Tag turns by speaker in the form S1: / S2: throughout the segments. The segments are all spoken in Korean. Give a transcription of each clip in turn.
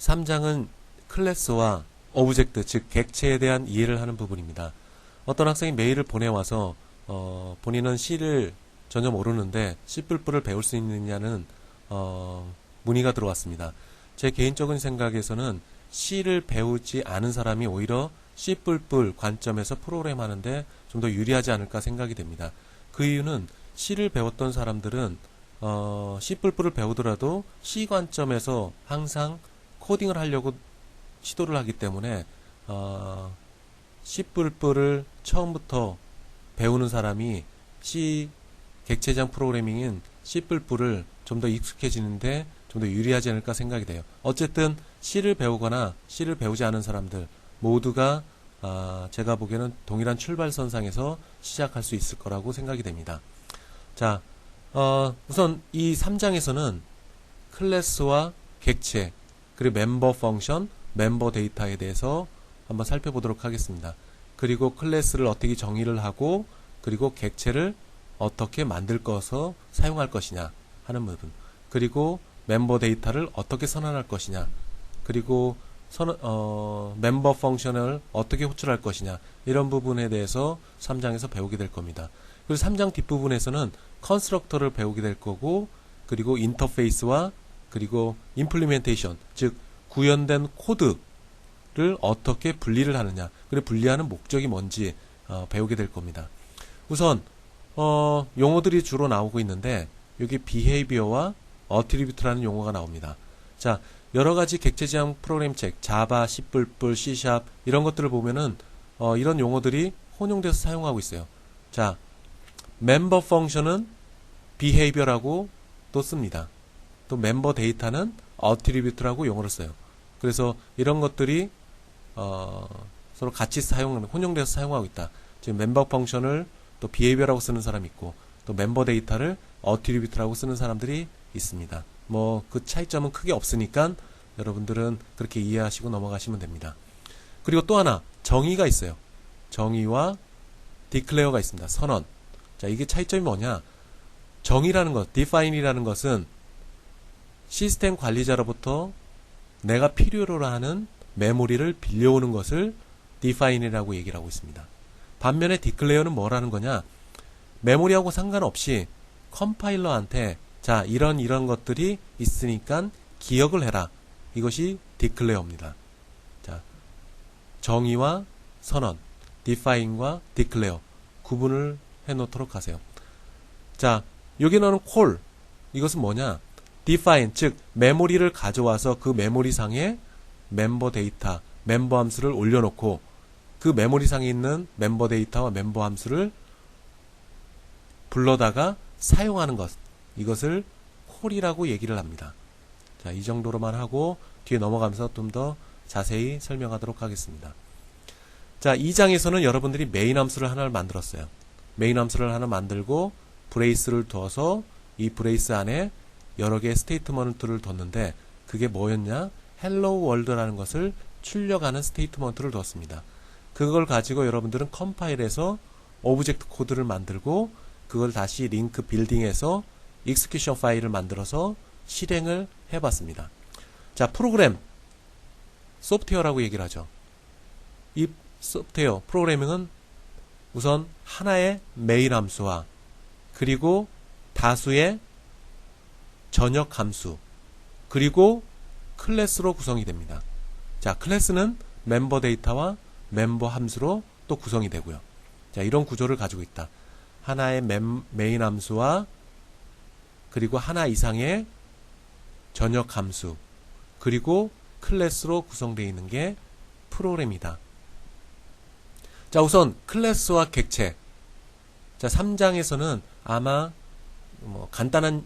S1: 3장은 클래스와 오브젝트, 즉 객체에 대한 이해를 하는 부분입니다. 어떤 학생이 메일을 보내와서 본인은 C를 전혀 모르는데 C++을 배울 수 있느냐는 문의가 들어왔습니다. 제 개인적인 생각에서는 C를 배우지 않은 사람이 오히려 C++ 관점에서 프로그램 하는데 좀 더 유리하지 않을까 생각이 됩니다. 그 이유는 C를 배웠던 사람들은 C++를 배우더라도 C 관점에서 항상 코딩을 하려고 시도를 하기 때문에 C++를 처음부터 배우는 사람이 C 객체장 프로그래밍인 C++를 좀 더 익숙해지는데 좀 더 유리하지 않을까 생각이 돼요. 어쨌든 C를 배우거나 C를 배우지 않은 사람들 모두가 제가 보기에는 동일한 출발선상에서 시작할 수 있을 거라고 생각이 됩니다. 자, 우선 이 3장에서는 클래스와 객체, 그리고 멤버 펑션, 멤버 데이터에 대해서 한번 살펴보도록 하겠습니다. 그리고 클래스를 어떻게 정의를 하고, 그리고 객체를 어떻게 만들 것을 사용할 것이냐 하는 부분, 그리고 멤버 데이터를 어떻게 선언할 것이냐, 그리고 멤버 펑션을 어떻게 호출할 것이냐, 이런 부분에 대해서 3장에서 배우게 될 겁니다. 그리고 3장 뒷부분에서는 컨스트럭터를 배우게 될 거고, 그리고 인터페이스와 그리고 임플리멘테이션, 즉 구현된 코드를 어떻게 분리를 하느냐, 그리고 분리하는 목적이 뭔지 배우게 될 겁니다. 우선 용어들이 주로 나오고 있는데 여기 behavior와 attribute라는 용어가 나옵니다. 자, 여러가지 객체 지향 프로그램 책, 자바, C++, C# 이런 것들을 보면은 이런 용어들이 혼용돼서 사용하고 있어요. 자, 멤버 펑션은 behavior라고 또 씁니다. 또 멤버 데이터는 attribute라고 용어를 써요. 그래서 이런 것들이 서로 같이 혼용돼서 사용하고 있다. 지금 멤버 펑션을 또 behavior라고 쓰는 사람이 있고, 또 멤버 데이터를 attribute라고 쓰는 사람들이 있습니다. 뭐 그 차이점은 크게 없으니까 여러분들은 그렇게 이해하시고 넘어가시면 됩니다. 그리고 또 하나 정의가 있어요. 정의와 declare가 있습니다. 선언. 자, 이게 차이점이 뭐냐? 정의라는 것, define이라는 것은 시스템 관리자로부터 내가 필요로 하는 메모리를 빌려오는 것을 define이라고 얘기를 하고 있습니다. 반면에 declare는 뭐라는 거냐? 메모리하고 상관없이 컴파일러한테 자, 이런 것들이 있으니까 기억을 해라. 이것이 declare입니다. 자, 정의와 선언, define과 declare 구분을 해 놓도록 하세요. 자, 여기 나오는 call, 이것은 뭐냐? define, 즉 메모리를 가져와서 그 메모리상에 멤버 데이터, 멤버 함수를 올려놓고 그 메모리상에 있는 멤버 데이터와 멤버 함수를 불러다가 사용하는 것, 이것을 call이라고 얘기를 합니다. 자, 이 정도로만 하고 뒤에 넘어가면서 좀 더 자세히 설명하도록 하겠습니다. 자, 2장에서는 여러분들이 메인 함수를 하나를 만들었어요. 메인 함수를 하나 만들고 브레이스를 두어서 이 브레이스 안에 여러 개의 스테이트먼트를 뒀는데 그게 뭐였냐? 헬로우 월드라는 것을 출력하는 스테이트먼트를 두었습니다. 그걸 가지고 여러분들은 컴파일해서 오브젝트 코드를 만들고 그걸 다시 링크 빌딩해서 익스큐션 파일을 만들어서 실행을 해봤습니다. 자, 프로그램, 소프트웨어라고 얘기를 하죠. 이 소프트웨어, 프로그래밍은 우선 하나의 메인 함수와 그리고 다수의 전역 함수 그리고 클래스로 구성이 됩니다. 자, 클래스는 멤버 데이터와 멤버 함수로 또 구성이 되고요. 자, 이런 구조를 가지고 있다. 하나의 메인 함수와 그리고 하나 이상의 전역 함수 그리고 클래스로 구성되어 있는 게 프로그램이다. 자, 우선 클래스와 객체. 자, 3장에서는 아마 간단한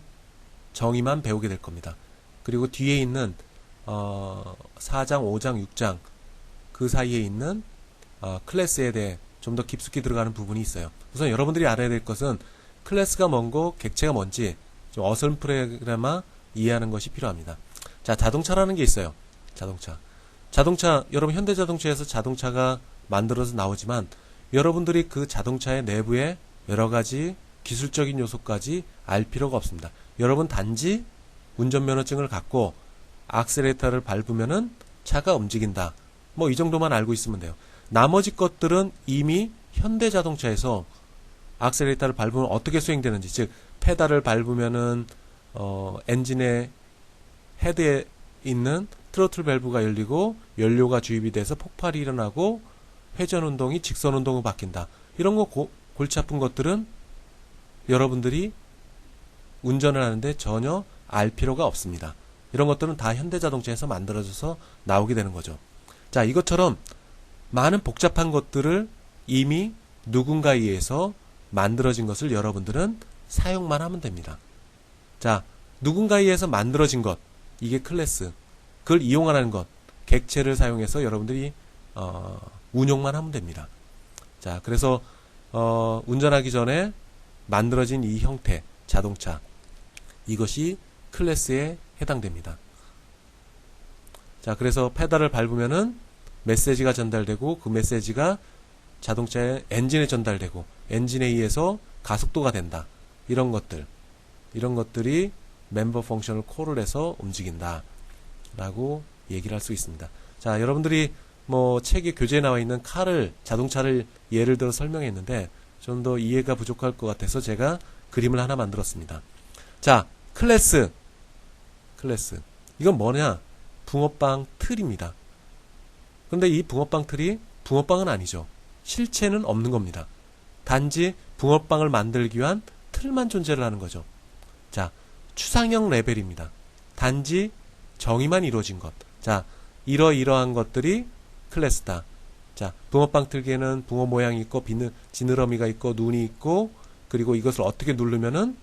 S1: 정의만 배우게 될 겁니다. 그리고 뒤에 있는 4장, 5장, 6장 그 사이에 있는 클래스에 대해 좀 더 깊숙이 들어가는 부분이 있어요. 우선 여러분들이 알아야 될 것은 클래스가 뭔고 객체가 뭔지 좀 어설프게나마 이해하는 것이 필요합니다. 자, 자동차라는 게 있어요. 자동차, 여러분 현대자동차에서 자동차가 만들어서 나오지만 여러분들이 그 자동차의 내부의 여러 가지 기술적인 요소까지 알 필요가 없습니다. 여러분 단지 운전면허증을 갖고 악셀레이터를 밟으면은 차가 움직인다. 뭐 이 정도만 알고 있으면 돼요. 나머지 것들은 이미 현대자동차에서 악셀레이터를 밟으면 어떻게 수행되는지, 즉 페달을 밟으면은 엔진의 헤드에 있는 트로틀 밸브가 열리고 연료가 주입이 돼서 폭발이 일어나고 회전 운동이 직선 운동으로 바뀐다. 이런 거 골치 아픈 것들은 여러분들이 운전을 하는데 전혀 알 필요가 없습니다. 이런 것들은 다 현대자동차에서 만들어져서 나오게 되는 거죠. 자, 이것처럼 많은 복잡한 것들을 이미 누군가에 의해서 만들어진 것을 여러분들은 사용만 하면 됩니다. 자, 누군가에 의해서 만들어진 것, 이게 클래스. 그걸 이용하는 것, 객체를 사용해서 여러분들이 운용만 하면 됩니다. 자, 그래서 운전하기 전에 만들어진 이 형태, 자동차, 이것이 클래스에 해당됩니다. 자, 그래서 페달을 밟으면은 메시지가 전달되고 그 메시지가 자동차의 엔진에 전달되고 엔진에 의해서 가속도가 된다. 이런 것들이 멤버 펑션을 콜을 해서 움직인다 라고 얘기를 할 수 있습니다. 자, 여러분들이 뭐 책에 교재에 나와 있는 자동차를 예를 들어 설명했는데 좀 더 이해가 부족할 것 같아서 제가 그림을 하나 만들었습니다. 자, 클래스. 이건 뭐냐? 붕어빵 틀입니다. 그런데 이 붕어빵 틀이 붕어빵은 아니죠. 실체는 없는 겁니다. 단지 붕어빵을 만들기 위한 틀만 존재를 하는 거죠. 자, 추상형 레벨입니다. 단지 정의만 이루어진 것. 자, 이러한 것들이 클래스다. 자, 붕어빵 틀기에는 붕어 모양이 있고 지느러미가 있고 눈이 있고 그리고 이것을 어떻게 누르면은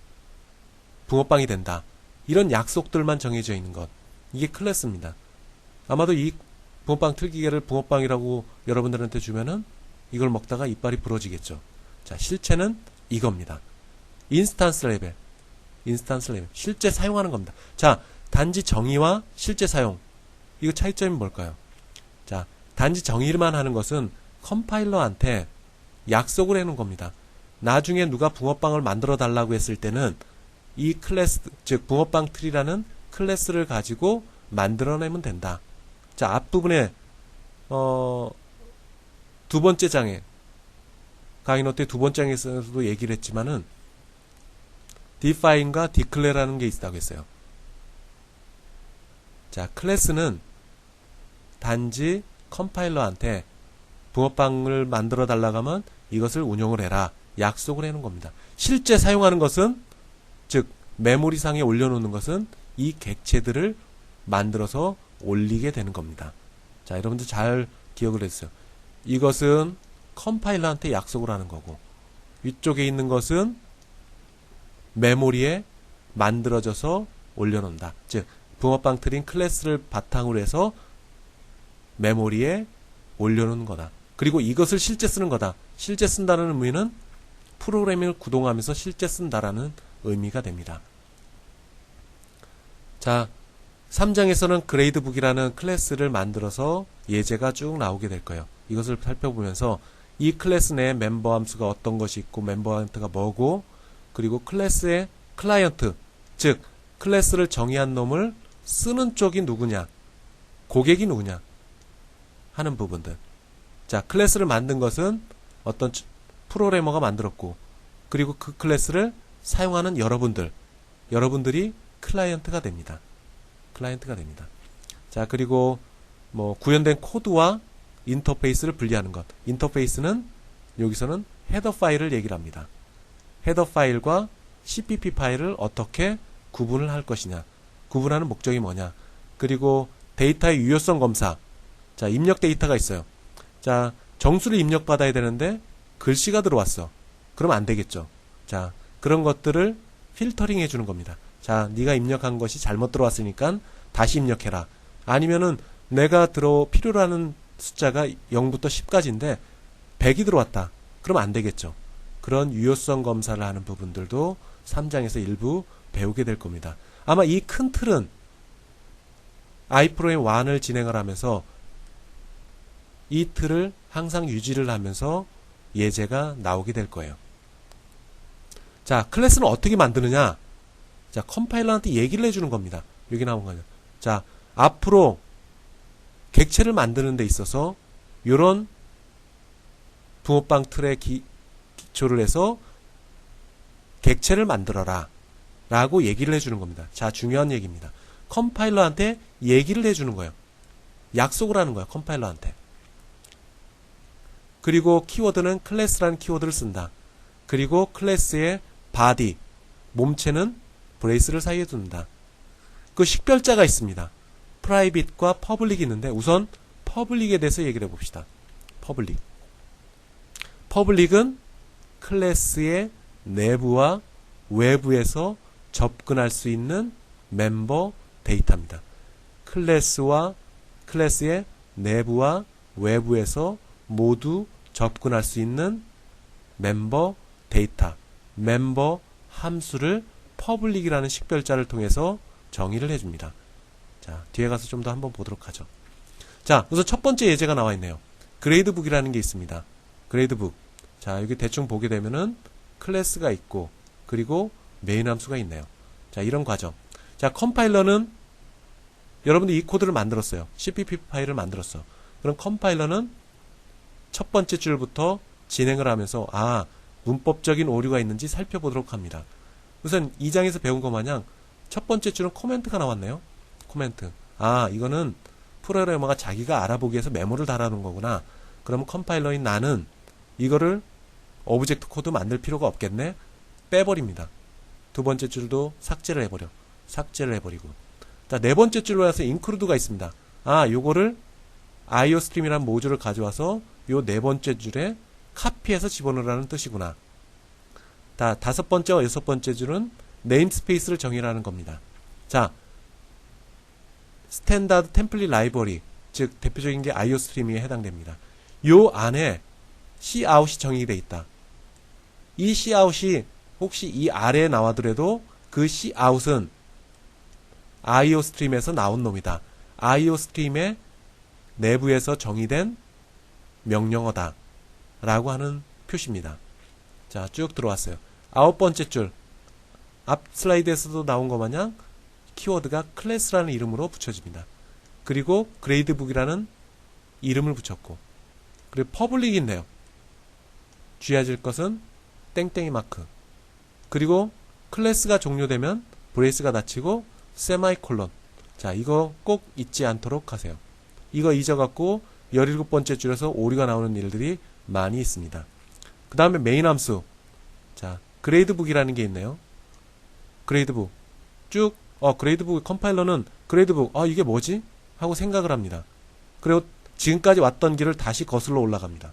S1: 붕어빵이 된다. 이런 약속들만 정해져 있는 것. 이게 클래스입니다. 아마도 이 붕어빵 틀기계를 붕어빵이라고 여러분들한테 주면은 이걸 먹다가 이빨이 부러지겠죠. 자, 실체는 이겁니다. 인스탄스 레벨. 실제 사용하는 겁니다. 자, 단지 정의와 실제 사용. 이거 차이점이 뭘까요? 자, 단지 정의만 하는 것은 컴파일러한테 약속을 해놓은 겁니다. 나중에 누가 붕어빵을 만들어 달라고 했을 때는 이 클래스, 즉 붕어빵 틀이라는 클래스를 가지고 만들어내면 된다. 자, 앞부분에 두 번째 장에 강의노트의 두 번째 장에서도 얘기를 했지만은 define과 declare라는 게 있다고 했어요. 자, 클래스는 단지 컴파일러한테 붕어빵을 만들어 달라고 하면 이것을 운용을 해라. 약속을 해놓은 겁니다. 실제 사용하는 것은, 즉 메모리상에 올려놓는 것은 이 객체들을 만들어서 올리게 되는 겁니다. 자, 여러분들 잘 기억을 해주세요. 이것은 컴파일러한테 약속을 하는 거고 위쪽에 있는 것은 메모리에 만들어져서 올려놓는다. 즉 붕어빵 틀인 클래스를 바탕으로 해서 메모리에 올려놓는 거다. 그리고 이것을 실제 쓰는 거다. 실제 쓴다는 의미는 프로그래밍을 구동하면서 실제 쓴다라는 의미가 됩니다. 자, 3장에서는 그레이드북이라는 클래스를 만들어서 예제가 쭉 나오게 될 거예요. 이것을 살펴보면서 이 클래스 내에 멤버 함수가 어떤 것이 있고 멤버 함수가 뭐고 그리고 클래스의 클라이언트, 즉 클래스를 정의한 놈을 쓰는 쪽이 누구냐, 고객이 누구냐 하는 부분들. 자, 클래스를 만든 것은 어떤 프로그래머가 만들었고 그리고 그 클래스를 사용하는 여러분들이 클라이언트가 됩니다. 자, 그리고 뭐 구현된 코드와 인터페이스를 분리하는 것. 인터페이스는 여기서는 헤더 파일을 얘기를 합니다. 헤더 파일과 CPP 파일을 어떻게 구분을 할 것이냐. 구분하는 목적이 뭐냐. 그리고 데이터의 유효성 검사. 자, 입력 데이터가 있어요. 자, 정수를 입력받아야 되는데 글씨가 들어왔어. 그러면 안 되겠죠. 자, 그런 것들을 필터링 해주는 겁니다. 자, 네가 입력한 것이 잘못 들어왔으니까 다시 입력해라. 아니면은 내가 필요로 하는 숫자가 0부터 10까지인데 100이 들어왔다. 그럼 안 되겠죠. 그런 유효성 검사를 하는 부분들도 3장에서 일부 배우게 될 겁니다. 아마 이 큰 틀은 iPro그램 1을 진행을 하면서 이 틀을 항상 유지를 하면서 예제가 나오게 될 거예요. 자, 클래스는 어떻게 만드느냐? 자, 컴파일러한테 얘기를 해주는 겁니다. 여기 나온 거는. 자, 앞으로 객체를 만드는 데 있어서 이런 붕어빵 틀에 기초를 해서 객체를 만들어라 라고 얘기를 해주는 겁니다. 자, 중요한 얘기입니다. 컴파일러한테 얘기를 해주는 거예요. 약속을 하는 거예요. 컴파일러한테. 그리고 키워드는 클래스라는 키워드를 쓴다. 그리고 클래스의 body, 몸체는 브레이스를 사이에 둔다. 그 식별자가 있습니다. private과 public이 있는데 우선 public에 대해서 얘기를 해봅시다. public은 클래스의 내부와 외부에서 접근할 수 있는 멤버 데이터입니다. 클래스의 내부와 외부에서 모두 접근할 수 있는 멤버 데이터, 멤버 함수를 public이라는 식별자를 통해서 정의를 해줍니다. 자, 뒤에 가서 좀 더 한번 보도록 하죠. 자, 우선 첫 번째 예제가 나와 있네요. 그레이드북이라는 게 있습니다. 그레이드북. 자, 여기 대충 보게 되면은 클래스가 있고 그리고 메인 함수가 있네요. 자, 이런 과정. 자, 컴파일러는 여러분들이 이 코드를 만들었어요. CPP 파일을 만들었어. 그럼 컴파일러는 첫 번째 줄부터 진행을 하면서 문법적인 오류가 있는지 살펴보도록 합니다. 우선 2장에서 배운 것 마냥 첫 번째 줄은 코멘트가 나왔네요. 코멘트. 이거는 프로그래머가 자기가 알아보기 위해서 메모를 달아놓은 거구나. 그러면 컴파일러인 나는 이거를 오브젝트 코드 만들 필요가 없겠네. 빼버립니다. 두 번째 줄도 삭제를 해버리고. 자, 네 번째 줄로 와서 include가 있습니다. 요거를 iostream이라는 모듈을 가져와서 요 네 번째 줄에 카피해서 집어넣으라는 뜻이구나. 다섯 번째와 여섯 번째 줄은 네임스페이스를 정의하는 겁니다. 자, 스탠다드 템플릿 라이브러리, 즉 대표적인 게 iostream에 해당됩니다. 요 안에 cout이 정의되어 있다. 이 cout이 혹시 이 아래에 나와더라도 그 cout은 iostream에서 나온 놈이다. iostream의 내부에서 정의된 명령어다 라고 하는 표시입니다. 자, 쭉 들어왔어요. 아홉 번째 줄, 앞 슬라이드에서도 나온 것 마냥 키워드가 클래스라는 이름으로 붙여집니다. 그리고 그레이드북이라는 이름을 붙였고, 그리고 퍼블릭이 있네요. 주의하실 것은 땡땡이 마크. 그리고 클래스가 종료되면 브레이스가 닫히고 세마이콜론. 자, 이거 꼭 잊지 않도록 하세요. 이거 잊어갖고 17번째 줄에서 오류가 나오는 일들이 많이 있습니다. 그 다음에 메인 함수. 자, 그레이드북이라는 게 있네요. 그레이드북. 쭉, 그레이드북 컴파일러는 그레이드북, 이게 뭐지? 하고 생각을 합니다. 그리고 지금까지 왔던 길을 다시 거슬러 올라갑니다.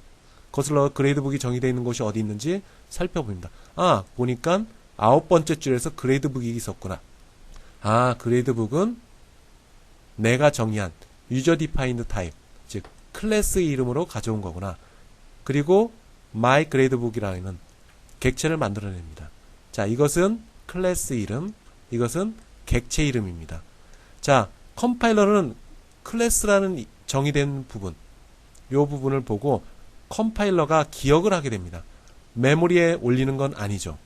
S1: 거슬러 그레이드북이 정의되어 있는 곳이 어디 있는지 살펴봅니다. 보니까 아홉 번째 줄에서 그레이드북이 있었구나. 그레이드북은 내가 정의한 유저 디파인드 타입, 즉 클래스 이름으로 가져온 거구나. 그리고 my gradebook이라는 객체를 만들어냅니다. 자, 이것은 클래스 이름, 이것은 객체 이름입니다. 자, 컴파일러는 클래스라는 정의된 부분, 이 부분을 보고 컴파일러가 기억을 하게 됩니다. 메모리에 올리는 건 아니죠.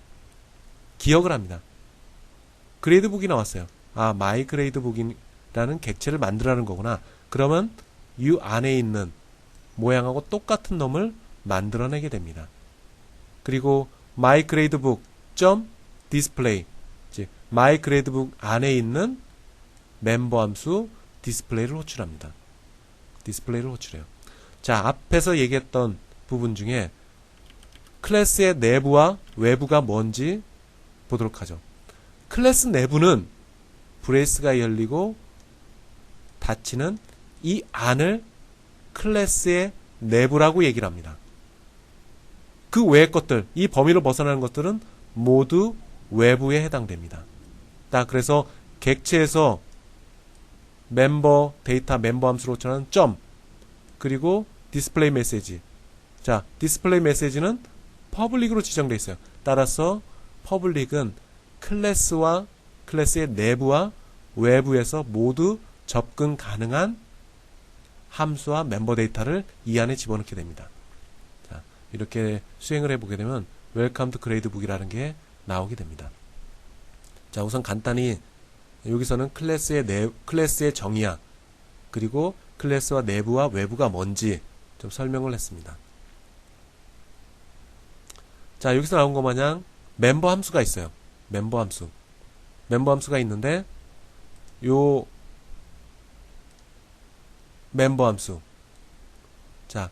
S1: 기억을 합니다. 그레이드북이 나왔어요. my gradebook이라는 객체를 만들라는 거구나. 그러면 이 안에 있는 모양하고 똑같은 놈을 만들어내게 됩니다. 그리고 my gradebook .display, 즉 my gradebook 안에 있는 멤버 함수 디스플레이를 호출합니다. 디스플레이를 호출해요. 자, 앞에서 얘기했던 부분 중에 클래스의 내부와 외부가 뭔지 보도록 하죠. 클래스 내부는 브레이스가 열리고 닫히는 이 안을 클래스의 내부라고 얘기를 합니다. 그 외의 것들, 이 범위를 벗어나는 것들은 모두 외부에 해당됩니다. 그래서 객체에서 멤버 데이터 멤버 함수로 호출하는 점, 그리고 디스플레이 메시지. 자, 디스플레이 메시지는 퍼블릭으로 지정되어 있어요. 따라서 퍼블릭은 클래스와 클래스의 내부와 외부에서 모두 접근 가능한 함수와 멤버 데이터를 이 안에 집어넣게 됩니다. 자, 이렇게 수행을 해보게 되면 웰컴 투 그레이드북이라는 게 나오게 됩니다. 자, 우선 간단히 여기서는 클래스의 정의야, 그리고 클래스와 내부와 외부가 뭔지 좀 설명을 했습니다. 자, 여기서 나온 것 마냥 멤버 함수가 있어요. 멤버 함수. 멤버 함수가 있는데 요 멤버 함수. 자,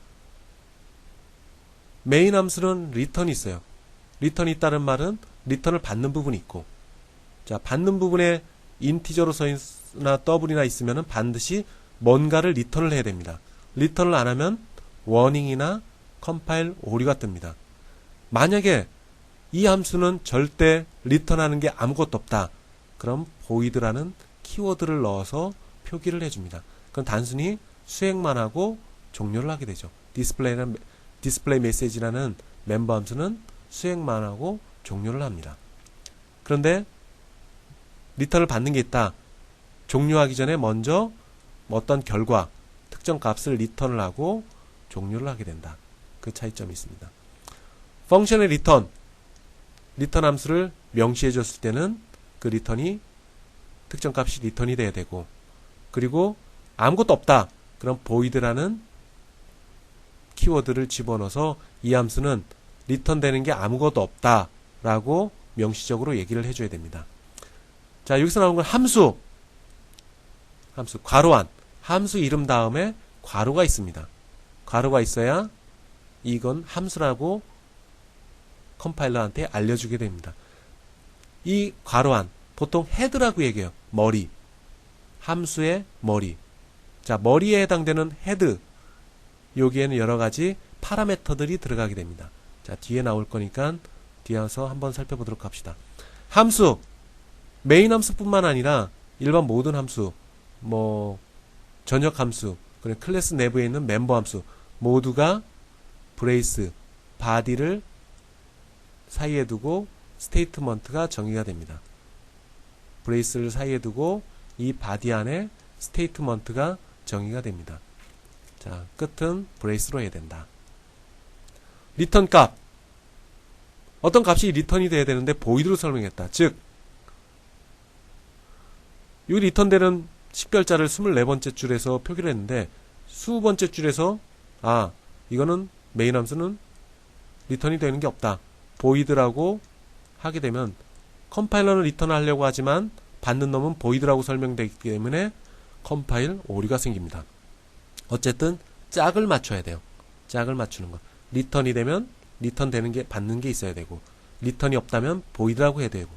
S1: 메인 함수는 리턴이 있어요. 리턴이 있다는 말은 리턴을 받는 부분이 있고, 자, 받는 부분에 인티저로 써있나 더블이나 있으면은 반드시 뭔가를 리턴을 해야 됩니다. 리턴을 안 하면 워닝이나 컴파일 오류가 뜹니다. 만약에 이 함수는 절대 리턴하는 게 아무것도 없다. 그럼 void라는 키워드를 넣어서 표기를 해줍니다. 그럼 단순히 수행만 하고 종료를 하게 되죠. 디스플레이 메시지라는 멤버 함수는 수행만 하고 종료를 합니다. 그런데 리턴을 받는 게 있다. 종료하기 전에 먼저 어떤 결과, 특정 값을 리턴을 하고 종료를 하게 된다. 그 차이점이 있습니다. 펑션의 리턴 함수를 명시해 줬을 때는 그 리턴이 특정 값이 리턴이 돼야 되고, 그리고 아무것도 없다. 그럼 void라는 키워드를 집어넣어서 이 함수는 리턴되는 게 아무것도 없다 라고 명시적으로 얘기를 해줘야 됩니다. 자, 여기서 나오는 건 함수, 괄호안, 함수 이름 다음에 괄호가 있습니다. 괄호가 있어야 이건 함수라고 컴파일러한테 알려주게 됩니다. 이 괄호안, 보통 헤드라고 얘기해요. 머리, 함수의 머리. 자, 머리에 해당되는 헤드, 여기에는 여러가지 파라미터들이 들어가게 됩니다. 자, 뒤에 나올 거니까 뒤에서 한번 살펴보도록 합시다. 함수, 메인 함수뿐만 아니라 일반 모든 함수, 전역 함수, 그리고 클래스 내부에 있는 멤버 함수 모두가 브레이스, 바디를 사이에 두고 스테이트먼트가 정의가 됩니다. 브레이스를 사이에 두고 이 바디 안에 스테이트먼트가 정의가 됩니다. 자, 끝은 브레이스로 해야 된다. 리턴 값, 어떤 값이 리턴이 돼야 되는데 보이드로 설명했다. 즉, 이 리턴되는 식별자를 24번째 줄에서 표기를 했는데 20번째 줄에서 이거는 메인 함수는 리턴이 되는 게 없다. 보이드라고 하게 되면 컴파일러는 리턴을 하려고 하지만 받는 놈은 보이드라고 설명되기 때문에 컴파일 오류가 생깁니다. 어쨌든 짝을 맞춰야 돼요. 짝을 맞추는 것. 리턴이 되면 리턴 되는 게 받는 게 있어야 되고, 리턴이 없다면 보이드라고 해야 되고,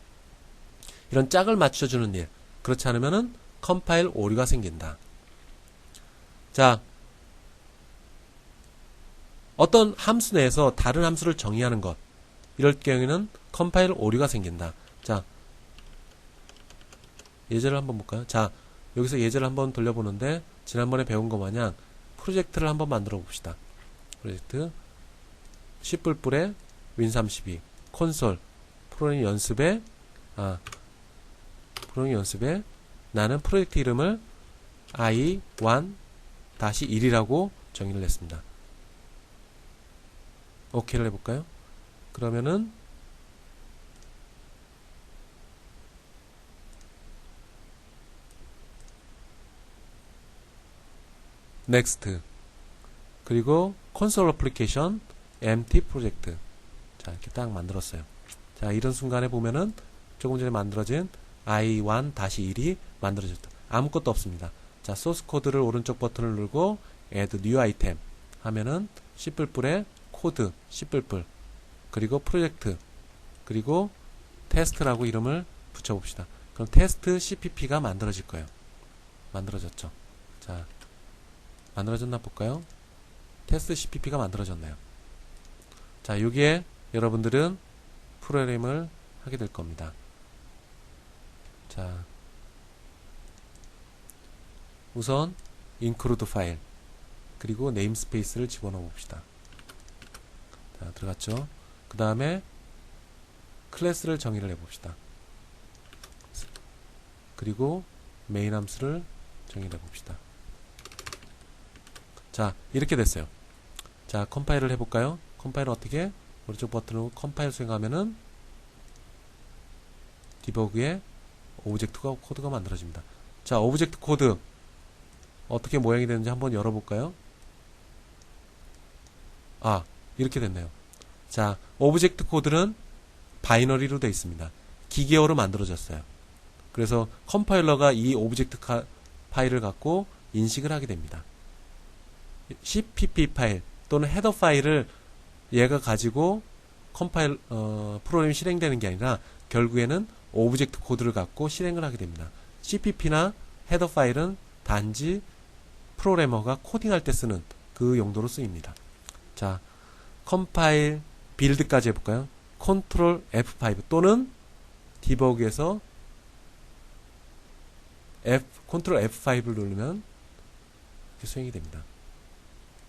S1: 이런 짝을 맞춰주는 일. 그렇지 않으면은 컴파일 오류가 생긴다. 자, 어떤 함수 내에서 다른 함수를 정의하는 것, 이럴 경우에는 컴파일 오류가 생긴다. 자, 예제를 한번 볼까요? 자, 여기서 예제를 한번 돌려보는데 지난번에 배운 것 마냥 프로젝트를 한번 만들어 봅시다. 프로젝트 C++에 윈32 콘솔 프로그램 연습에 나는 프로젝트 이름을 i1-1이라고 정의를 했습니다. 오케이를 해볼까요? 그러면은 넥스트, 그리고 콘솔 어플리케이션 empty 프로젝트. 자, 이렇게 딱 만들었어요. 자, 이런 순간에 보면은 조금 전에 만들어진 i1-1이 만들어졌다. 아무것도 없습니다. 자, 소스 코드를 오른쪽 버튼을 누르고 add new item 하면은 C++의 코드, C++, 그리고 프로젝트, 그리고 테스트라고 이름을 붙여봅시다. 그럼 테스트 CPP가 만들어질 거예요. 만들어졌죠. 자, 만들어졌나 볼까요? 테스트 CPP가 만들어졌네요. 자, 여기에 여러분들은 프로그램을 하게 될 겁니다. 자, 우선 include 파일, 그리고 네임스페이스를 집어넣어 봅시다. 자, 들어갔죠? 그 다음에 클래스를 정의를 해봅시다. 그리고 메인 함수를 정의를 해봅시다. 자, 이렇게 됐어요. 자, 컴파일을 해볼까요? 컴파일은 어떻게? 오른쪽 버튼으로 컴파일 수행하면은 디버그에 오브젝트 코드가 만들어집니다. 자, 오브젝트 코드 어떻게 모양이 되는지 한번 열어볼까요? 아, 이렇게 됐네요. 자, 오브젝트 코드는 바이너리로 되어 있습니다. 기계어로 만들어졌어요. 그래서 컴파일러가 이 오브젝트 파일을 갖고 인식을 하게 됩니다. CPP 파일 또는 헤더 파일을 얘가 가지고 프로그램이 실행되는 게 아니라 결국에는 오브젝트 코드를 갖고 실행을 하게 됩니다. CPP나 헤더 파일은 단지 프로그래머가 코딩할 때 쓰는 그 용도로 쓰입니다. 자, 컴파일 빌드까지 해볼까요? 컨트롤 F5 또는 디버그에서 컨트롤 F5를 누르면 이렇게 수행이 됩니다.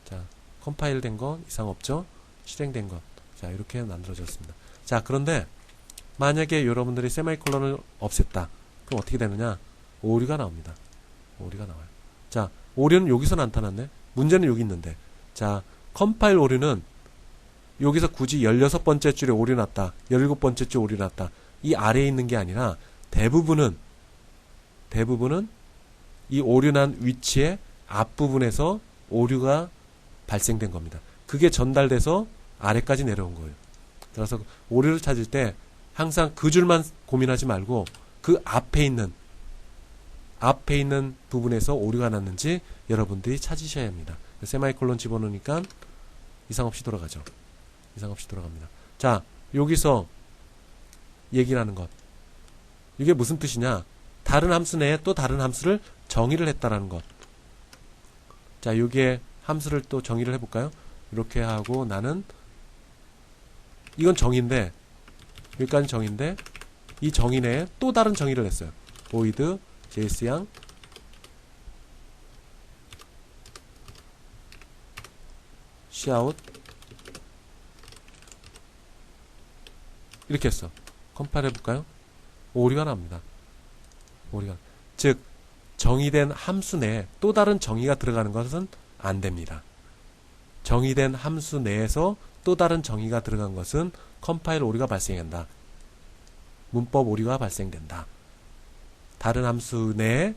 S1: 자, 컴파일 된 거 이상 없죠? 실행된 것. 자, 이렇게 만들어졌습니다. 자, 그런데 만약에 여러분들이 세마이콜론을 없앴다. 그럼 어떻게 되느냐? 오류가 나옵니다. 오류가 나와요. 자, 오류는 여기서 나타났네. 문제는 여기 있는데. 자, 컴파일 오류는 여기서 굳이 16번째 줄에 오류 났다. 17번째 줄 오류 났다. 이 아래에 있는 게 아니라 대부분은 이 오류 난 위치의 앞부분에서 오류가 발생된 겁니다. 그게 전달돼서 아래까지 내려온 거예요. 그래서 오류를 찾을 때 항상 그 줄만 고민하지 말고 그 앞에 있는 부분에서 오류가 났는지 여러분들이 찾으셔야 합니다. 세마이콜론 집어넣으니까 이상 없이 돌아가죠. 이상 없이 돌아갑니다. 자, 여기서 얘기를 하는 것. 이게 무슨 뜻이냐? 다른 함수 내에 또 다른 함수를 정의를 했다라는 것. 자, 여기에 함수를 또 정의를 해볼까요? 이렇게 하고 나는 이건 정의인데 여기까지 정의인데 이 정의 내에 또 다른 정의를 했어요. void js양 cout 이렇게 했어. 컴파일 해볼까요? 오류가 납니다. 즉 정의된 함수 내에 또 다른 정의가 들어가는 것은 안 됩니다. 정의된 함수 내에서 또 다른 정의가 들어간 것은 컴파일 오류가 발생한다. 문법 오류가 발생된다. 다른 함수 내에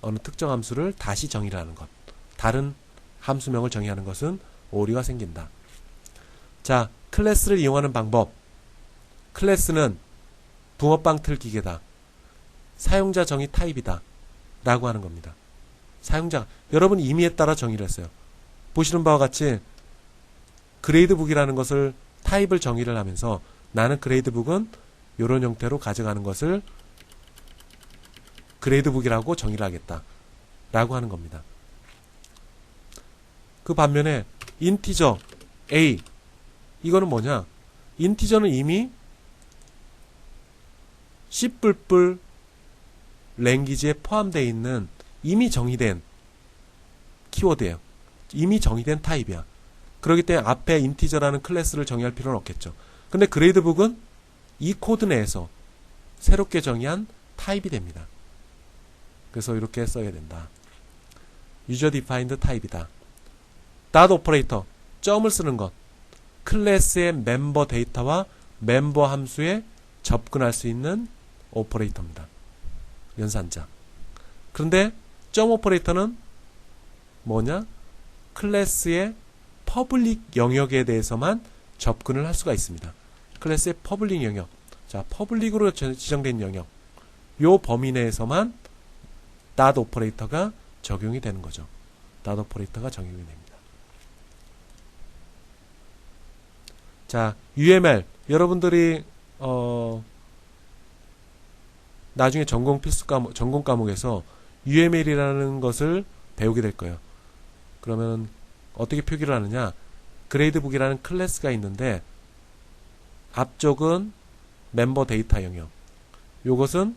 S1: 어느 특정 함수를 다시 정의를 하는 것. 다른 함수명을 정의하는 것은 오류가 생긴다. 자, 클래스를 이용하는 방법. 클래스는 붕어빵 틀 기계다. 사용자 정의 타입이다. 라고 하는 겁니다. 사용자, 여러분 임의에 따라 정의를 했어요. 보시는 바와 같이 그레이드북이라는 것을 타입을 정의를 하면서 나는 그레이드북은 이런 형태로 가져가는 것을 그레이드북이라고 정의를 하겠다. 라고 하는 겁니다. 그 반면에 인티저 A 이거는 뭐냐? 인티저는 이미 C++ 랭귀지에 포함되어 있는 이미 정의된 키워드예요. 이미 정의된 타입이야. 그렇기 때문에 앞에 인티저라는 클래스를 정의할 필요는 없겠죠. 근데 그레이드북은 이 코드 내에서 새롭게 정의한 타입이 됩니다. 그래서 이렇게 써야 된다. 유저 디파인드 타입이다. 닷 오퍼레이터, 점을 쓰는 것. 클래스의 멤버 데이터와 멤버 함수에 접근할 수 있는 오퍼레이터입니다. 연산자. 그런데 점 오퍼레이터는 뭐냐? 클래스의 퍼블릭 영역에 대해서만 접근을 할 수가 있습니다. 클래스의 퍼블릭 영역. 자, 퍼블릭으로 지정된 영역. 요 범위 내에서만 닷 오퍼레이터가 적용이 되는 거죠. 닷 오퍼레이터가 적용이 됩니다. 자, UML. 여러분들이 나중에 전공 과목에서 UML이라는 것을 배우게 될 거예요. 그러면 어떻게 표기를 하느냐? 그레이드북이라는 클래스가 있는데 앞쪽은 멤버 데이터 영역. 요것은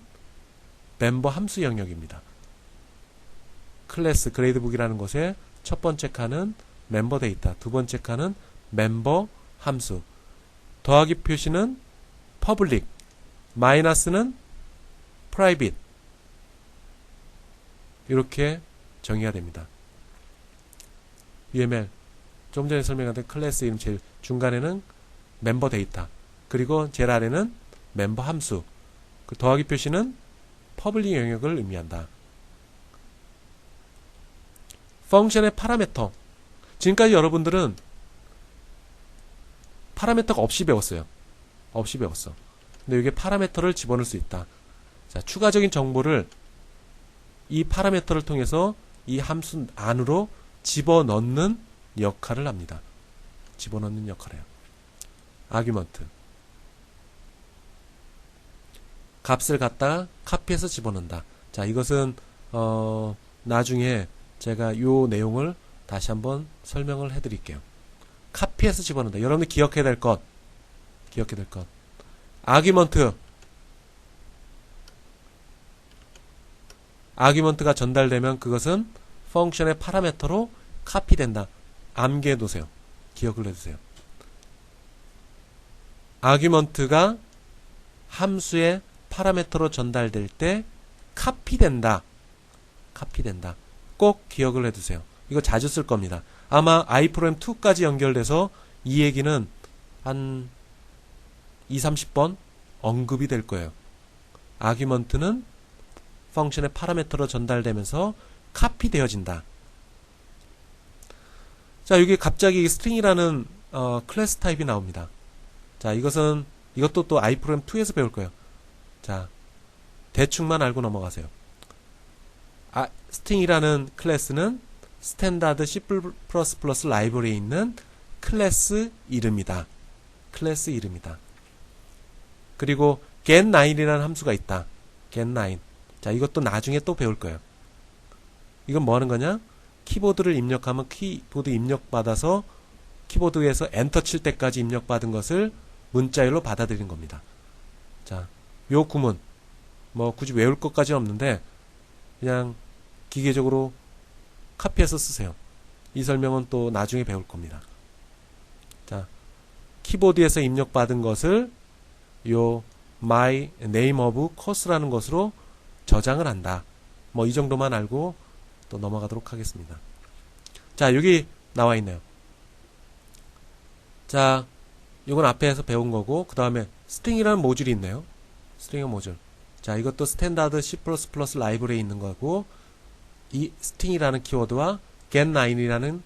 S1: 멤버 함수 영역입니다. 클래스 그레이드북이라는 것의 첫 번째 칸은 멤버 데이터, 두 번째 칸은 멤버 함수. 더하기 표시는 퍼블릭, 마이너스는 프라이빗. 이렇게 정의가 됩니다. UML 좀 전에 설명한 클래스 이름 제일 중간에는 멤버 데이터, 그리고 제일 아래는 멤버 함수. 그 더하기 표시는 퍼블릭 영역을 의미한다. 펑션의 파라미터. 지금까지 여러분들은 파라미터가 없이 배웠어요. 없이 배웠어. 근데 여기에 파라미터를 집어넣을 수 있다. 자, 추가적인 정보를 이 파라미터를 통해서 이 함수 안으로 집어넣는 역할을 합니다. 집어넣는 역할을 해요. 아규먼트. 값을 갖다가 카피해서 집어넣는다. 자, 이것은 나중에 제가 요 내용을 다시 한번 설명을 해드릴게요. 카피해서 집어넣는다. 여러분들 기억해야 될 것. 기억해야 될 것. 아규먼트. 아규먼트가 전달되면 그것은 펑션의 파라미터로 카피된다. 암기해 두세요. 기억을 해두세요. 아규먼트가 함수의 파라미터로 전달될 때 카피된다. 카피된다. 꼭 기억을 해두세요. 이거 자주 쓸 겁니다. 아마 iPrograms2까지 연결돼서 이 얘기는 한 20-30번 언급이 될 거예요. 아규먼트는 펑션의 파라미터로 전달되면서 카피되어진다. 자, 여기 갑자기 스트링이라는 클래스 타입이 나옵니다. 자, 이것도 또 iProgram2에서 배울 거예요. 자, 대충만 알고 넘어가세요. 스트링이라는 클래스는 스탠다드 C++ 라이브러리에 있는 클래스 이름이다. 클래스 이름이다. 그리고 get9이라는 함수가 있다. get9. 자, 이것도 나중에 또 배울 거예요. 이건 뭐 하는 거냐? 키보드를 입력하면 키보드 입력받아서 키보드에서 엔터 칠 때까지 입력받은 것을 문자열로 받아들이는 겁니다. 자, 요 구문 뭐 굳이 외울 것까지는 없는데 그냥 기계적으로 카피해서 쓰세요. 이 설명은 또 나중에 배울 겁니다. 자, 키보드에서 입력받은 것을 요 my name of course라는 것으로 저장을 한다. 뭐 이 정도만 알고 또 넘어가도록 하겠습니다. 자, 여기 나와 있네요. 자, 이건 앞에서 배운 거고, 그 다음에 스트링이라는 모듈이 있네요. 스트링 모듈. 자, 이것도 스탠다드 C++ 라이브러리에 있는 거고, 이 스트링이라는 키워드와 get9이라는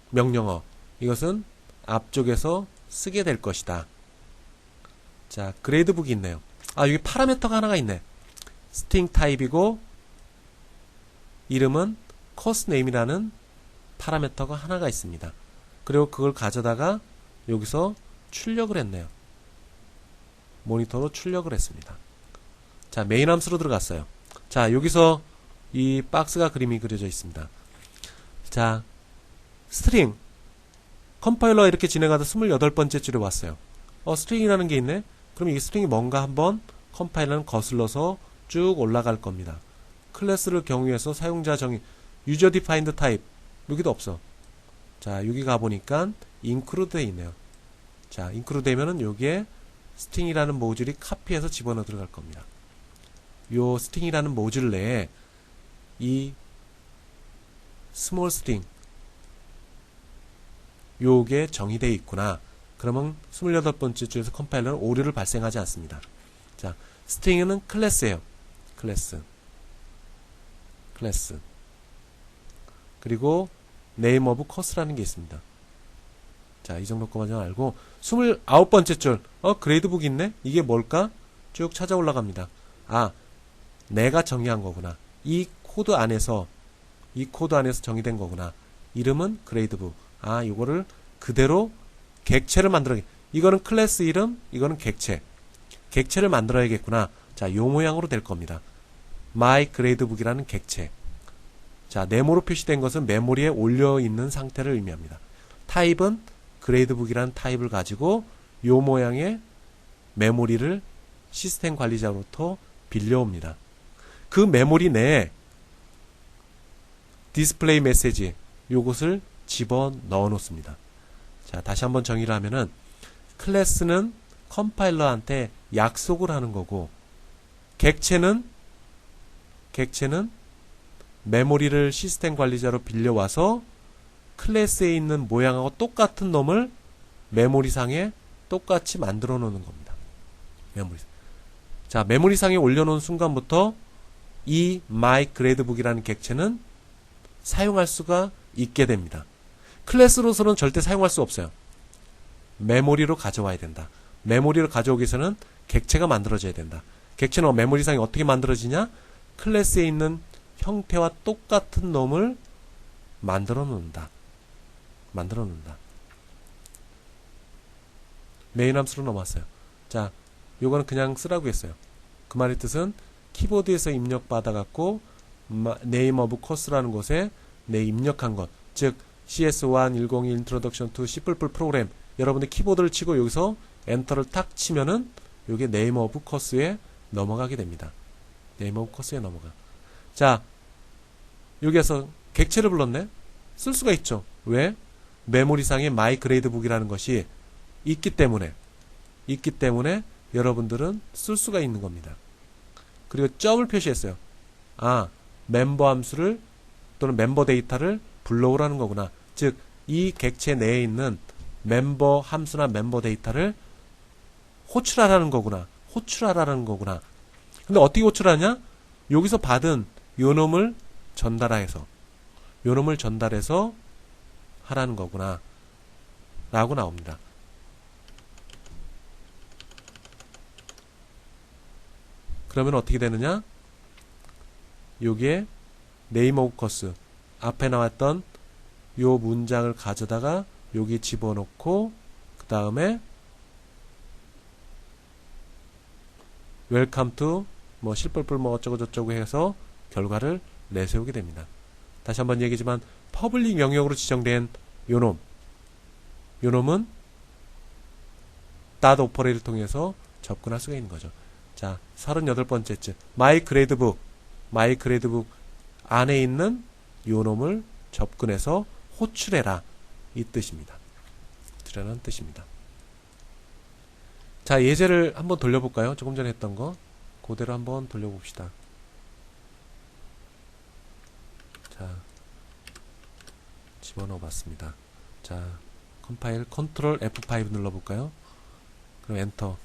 S1: 명령어, 이것은 앞쪽에서 쓰게 될 것이다. 자, 그레이드북이 있네요. 여기 파라미터가 하나가 있네. 스트링 타입이고 이름은 course name이라는 파라미터가 하나가 있습니다. 그리고 그걸 가져다가 여기서 출력을 했네요. 모니터로 출력을 했습니다. 자, 메인 함수로 들어갔어요. 자, 여기서 이 박스가 그림이 그려져 있습니다. 자, 스트링 컴파일러가 이렇게 진행하다 28번째 줄에 왔어요. 스트링이라는 게 있네. 그럼 이 스트링이 뭔가 한번 컴파일러는 거슬러서 쭉 올라갈 겁니다. 클래스를 경유해서 사용자 정의 유저 디파인드 타입 여기도 없어. 자, 여기 가보니까 include 돼 있네요. 자, include 되면은 여기에 스트링이라는 모듈이 카피해서 집어넣어 들어갈 겁니다. 요 스트링이라는 모듈 내에 이 스몰 스트링 요게 정의되어 있구나. 그러면 28번째 줄에서 컴파일러는 오류를 발생하지 않습니다. 자, 스트링은 클래스예요. 클래스. 그리고 name of course라는 게 있습니다. 자, 이 정도 것만 좀 알고 29번째 줄 그레이드북 있네? 이게 뭘까? 쭉 찾아 올라갑니다. 내가 정의한 거구나. 이 코드 안에서 정의된 거구나. 이름은 그레이드북. 이거를 그대로 객체를 만들어. 이거는 클래스 이름, 이거는 객체. 객체를 만들어야겠구나. 자, 요 모양으로 될 겁니다. my gradebook이라는 객체. 자, 네모로 표시된 것은 메모리에 올려 있는 상태를 의미합니다. 타입은 gradebook이라는 타입을 가지고 요 모양의 메모리를 시스템 관리자로부터 빌려옵니다. 그 메모리 내에 디스플레이 메시지 요것을 집어 넣어 놓습니다. 자, 다시 한번 정의를 하면은 클래스는 컴파일러한테 약속을 하는 거고 객체는 메모리를 시스템 관리자로 빌려와서 클래스에 있는 모양하고 똑같은 놈을 메모리상에 똑같이 만들어 놓는 겁니다. 자, 메모리상에 올려놓은 순간부터 이 my gradebook이라는 객체는 사용할 수가 있게 됩니다. 클래스로서는 절대 사용할 수 없어요. 메모리로 가져와야 된다. 메모리로 가져오기 위해서는 객체가 만들어져야 된다. 객체는 메모리상에 어떻게 만들어지냐? 클래스에 있는 형태와 똑같은 놈을 만들어 놓는다. 메인 함수로 넘어왔어요. 자, 요거는 그냥 쓰라고 했어요. 그 말의 뜻은 키보드에서 입력받아갖고 name of course라는 곳에 내 입력한 것, 즉 CS1 102 Introduction to C++ 프로그램, 여러분들 키보드를 치고 여기서 엔터를 탁 치면은 요게 name of course에 넘어가게 됩니다. name of course에 넘어가. 자, 여기에서 객체를 불렀네? 쓸 수가 있죠. 왜? 메모리상에 my gradebook이라는 것이 있기 때문에 여러분들은 쓸 수가 있는 겁니다. 그리고 점을 표시했어요. 아, 멤버 함수를 또는 멤버 데이터를 불러오라는 거구나. 즉, 이 객체 내에 있는 멤버 함수나 멤버 데이터를 호출하라는 거구나. 근데 어떻게 호출하냐? 여기서 받은 요놈을 전달해서 하라는 거구나. 라고 나옵니다. 그러면 어떻게 되느냐? 요게 name of course 앞에 나왔던 요 문장을 가져다가 여기 집어넣고 그 다음에 welcome to 뭐 실뿔뿔 뭐 어쩌고 저쩌고 해서 결과를 내세우게 됩니다. 다시 한번 얘기지만 퍼블릭 영역으로 지정된 요놈은 dot 오퍼레이를 통해서 접근할 수가 있는 거죠. 자, 38번째 my gradebook 안에 있는 요놈을 접근해서 호출해라 이 뜻입니다. 호출하라는 뜻입니다. 자, 예제를 한번 돌려볼까요? 조금 전에 했던 거 그대로 한번 돌려봅시다. 자, 집어넣어 봤습니다. 자, 컴파일 컨트롤 F5 눌러볼까요? 그럼 엔터.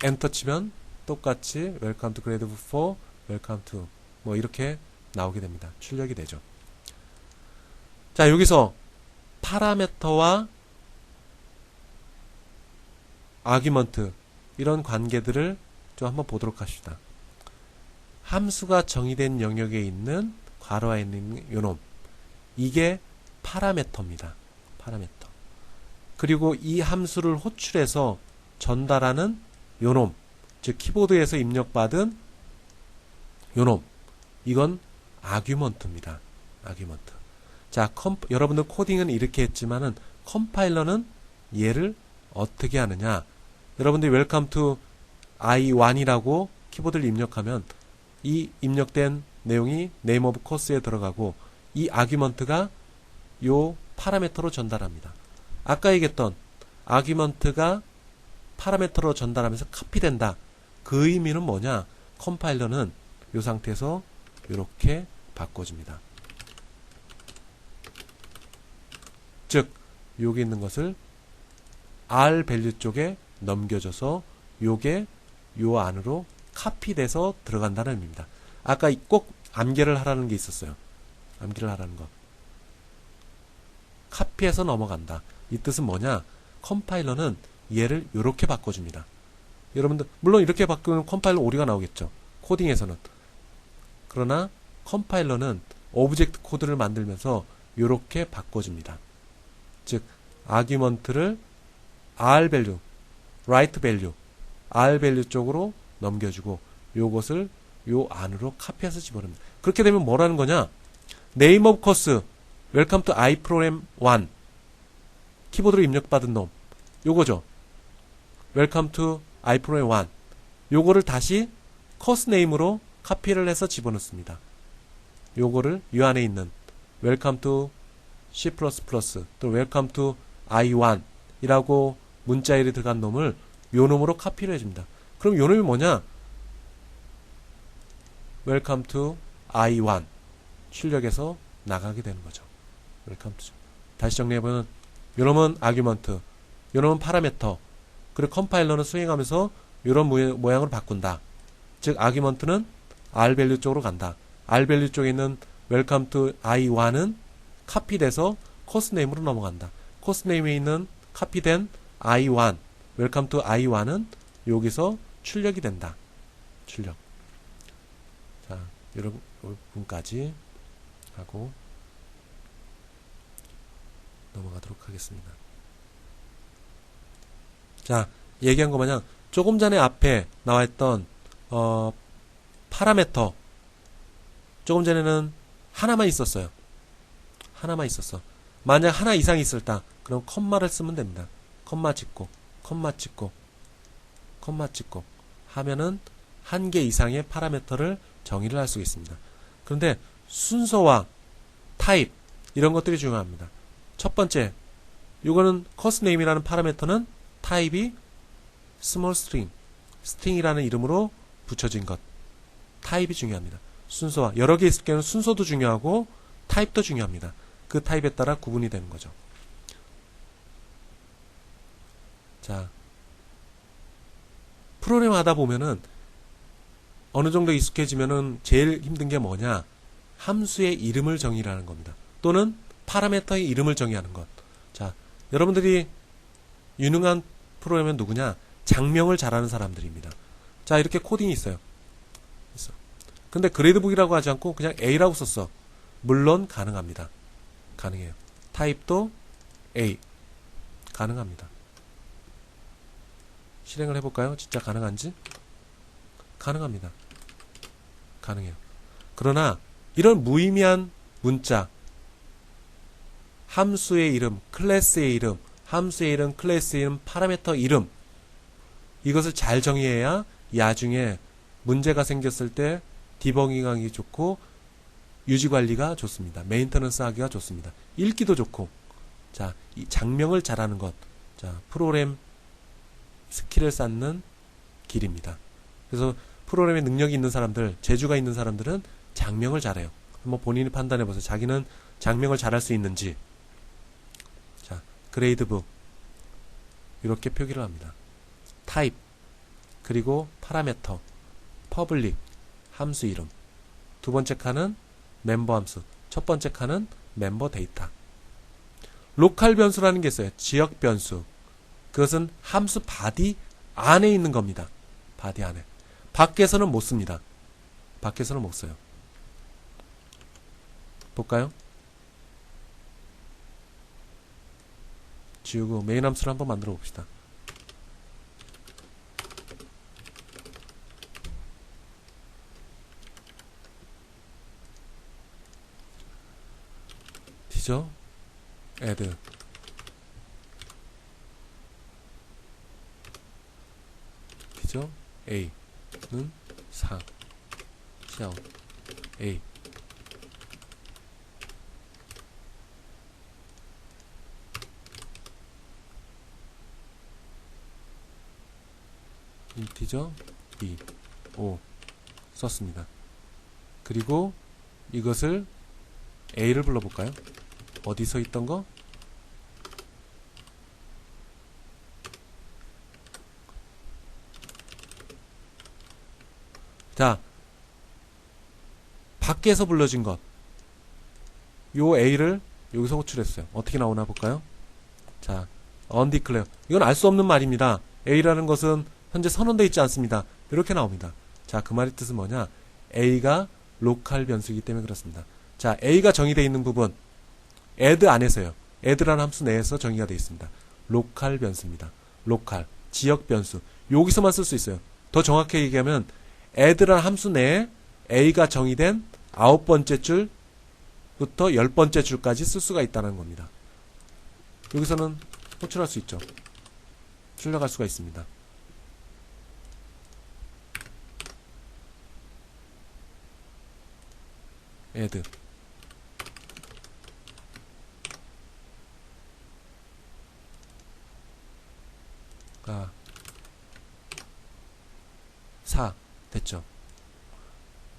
S1: 엔터 치면 똑같이 welcome to grade 4, welcome to 뭐 이렇게 나오게 됩니다. 출력이 되죠. 자, 여기서 파라미터와 아규먼트 이런 관계들을 좀 한번 보도록 합시다. 함수가 정의된 영역에 있는 괄호에 있는 요놈, 이게 파라미터입니다. 파라미터. 그리고 이 함수를 호출해서 전달하는 요놈, 즉 키보드에서 입력받은 요놈, 이건 아규먼트입니다. 아규먼트. 자, 여러분들 코딩은 이렇게 했지만은 컴파일러는 얘를 어떻게 하느냐? 여러분들이 welcome to i1이라고 키보드를 입력하면 이 입력된 내용이 name of course에 들어가고 이 아규먼트가 요 파라미터로 전달합니다. 아까 얘기했던 아규먼트가 파라미터로 전달하면서 카피된다. 그 의미는 뭐냐? 컴파일러는 이 상태에서 이렇게 바꿔줍니다. 즉, 여기 있는 것을 R 밸류 쪽에 넘겨줘서 요게 요 안으로 카피돼서 들어간다는 의미입니다. 아까 꼭 암기를 하라는 게 있었어요. 암기를 하라는 거. 카피해서 넘어간다. 이 뜻은 뭐냐? 컴파일러는 얘를 이렇게 바꿔줍니다. 여러분들 물론 이렇게 바꾸면 컴파일러 오류가 나오겠죠. 코딩에서는. 그러나 컴파일러는 오브젝트 코드를 만들면서 이렇게 바꿔줍니다. 즉 아규먼트를 R 밸류, write 밸류, R 밸류 쪽으로 넘겨주고 요것을 요 안으로 카피해서 집어넣습니다. 그렇게 되면 뭐라는 거냐? name of course, welcome to I program 1 키보드로 입력받은 놈 요거죠. welcome to I program 1 요거를 다시 course name으로 카피를 해서 집어넣습니다. 요거를 이 안에 있는 welcome to C++ 또 welcome to I1 이라고 문자열이 들어간 놈을 요 놈으로 카피를 해줍니다. 그럼 요 놈이 뭐냐? welcome to I1 출력해서 나가게 되는 거죠. welcome to. 다시 정리해보면 요 놈은 아규먼트, 요 놈은 파라미터, 그리고 컴파일러는 수행하면서 이런 모양으로 바꾼다. 즉 아규먼트는 R 밸류 쪽으로 간다. R 밸류 쪽에 있는 welcome to I1은 카피돼서 코스 네임으로 넘어간다. 코스 네임에 있는 카피된 I1, welcome to I1은 여기서 출력이 된다. 출력. 자, 이런 부분까지 하고 넘어가도록 하겠습니다. 자, 얘기한 거 마냥 조금 전에 앞에 나와있던 파라메터, 조금 전에는 하나만 있었어요. 하나만 있었어. 만약 하나 이상이 있을다, 그럼 컴마를 쓰면 됩니다. 컴마 찍고 컴마 찍고 컴마 찍고 하면은 한 개 이상의 파라메터를 정의를 할 수 있습니다. 그런데 순서와 타입 이런 것들이 중요합니다. 첫 번째, 이거는 커스네임이라는 파라메터는 타입이 스몰 스트링, 스트링이라는 이름으로 붙여진 것. 타입이 중요합니다. 순서와 여러 개 있을 경우는 순서도 중요하고 타입도 중요합니다. 그 타입에 따라 구분이 되는 거죠. 자, 프로그램 하다 보면은 어느 정도 익숙해지면은 제일 힘든 게 뭐냐? 함수의 이름을 정의하는 겁니다. 또는 파라메터의 이름을 정의하는 것. 자, 여러분들이 유능한 프로그래머는 누구냐? 장명을 잘하는 사람들입니다. 자, 이렇게 코딩이 있어요. 근데 그레이드북이라고 하지 않고 그냥 A라고 썼어. 물론 가능합니다. 가능해요. 타입도 A. 가능합니다. 실행을 해볼까요? 진짜 가능한지? 가능합니다. 가능해요. 그러나 이런 무의미한 문자, 함수의 이름, 클래스의 이름, 함수의 이름, 클래스의 이름, 파라메터 이름, 이것을 잘 정의해야 나중에 문제가 생겼을 때 디버깅하기 좋고 유지관리가 좋습니다. 메인터넌스 하기가 좋습니다. 읽기도 좋고. 자, 이 장명을 잘하는 것. 자, 프로그램 스킬을 쌓는 길입니다. 그래서 프로그램에 능력이 있는 사람들, 재주가 있는 사람들은 장명을 잘해요. 한번 본인이 판단해 보세요. 자기는 장명을 잘할 수 있는지. 자, 그레이드북 이렇게 표기를 합니다. 타입, 그리고 파라메터, 퍼블릭, 함수 이름. 두 번째 칸은 멤버 함수, 첫 번째 칸은 멤버 데이터. 로컬 변수라는 게 있어요. 지역 변수. 그것은 함수 바디 안에 있는 겁니다. 바디 안에. 밖에서는 못 씁니다. 밖에서는 못 써요. 볼까요? 지우고 메인 함수를 한번 만들어 봅시다. 디저 add 디저 a는 4 샤운 a 인티저 b 5 썼습니다. 그리고 이것을 a를 불러볼까요? 어디서 있던 거? 자, 밖에서 불러진 것. 요 A를 여기서 호출했어요. 어떻게 나오나 볼까요? 자, undeclare. 이건 알 수 없는 말입니다. A라는 것은 현재 선언되어 있지 않습니다. 이렇게 나옵니다. 자, 그 말의 뜻은 뭐냐? A가 로컬 변수이기 때문에 그렇습니다. 자, A가 정의되어 있는 부분. add 안에서요. add라는 함수 내에서 정의가 되어 있습니다. 로컬 변수입니다. 로컬, 지역 변수. 여기서만 쓸 수 있어요. 더 정확하게 얘기하면 add라는 함수 내에 a가 정의된 9번째 줄부터 10번째 줄까지 쓸 수가 있다는 겁니다. 여기서는 호출할 수 있죠. 출력할 수가 있습니다. add 아, 4 됐죠.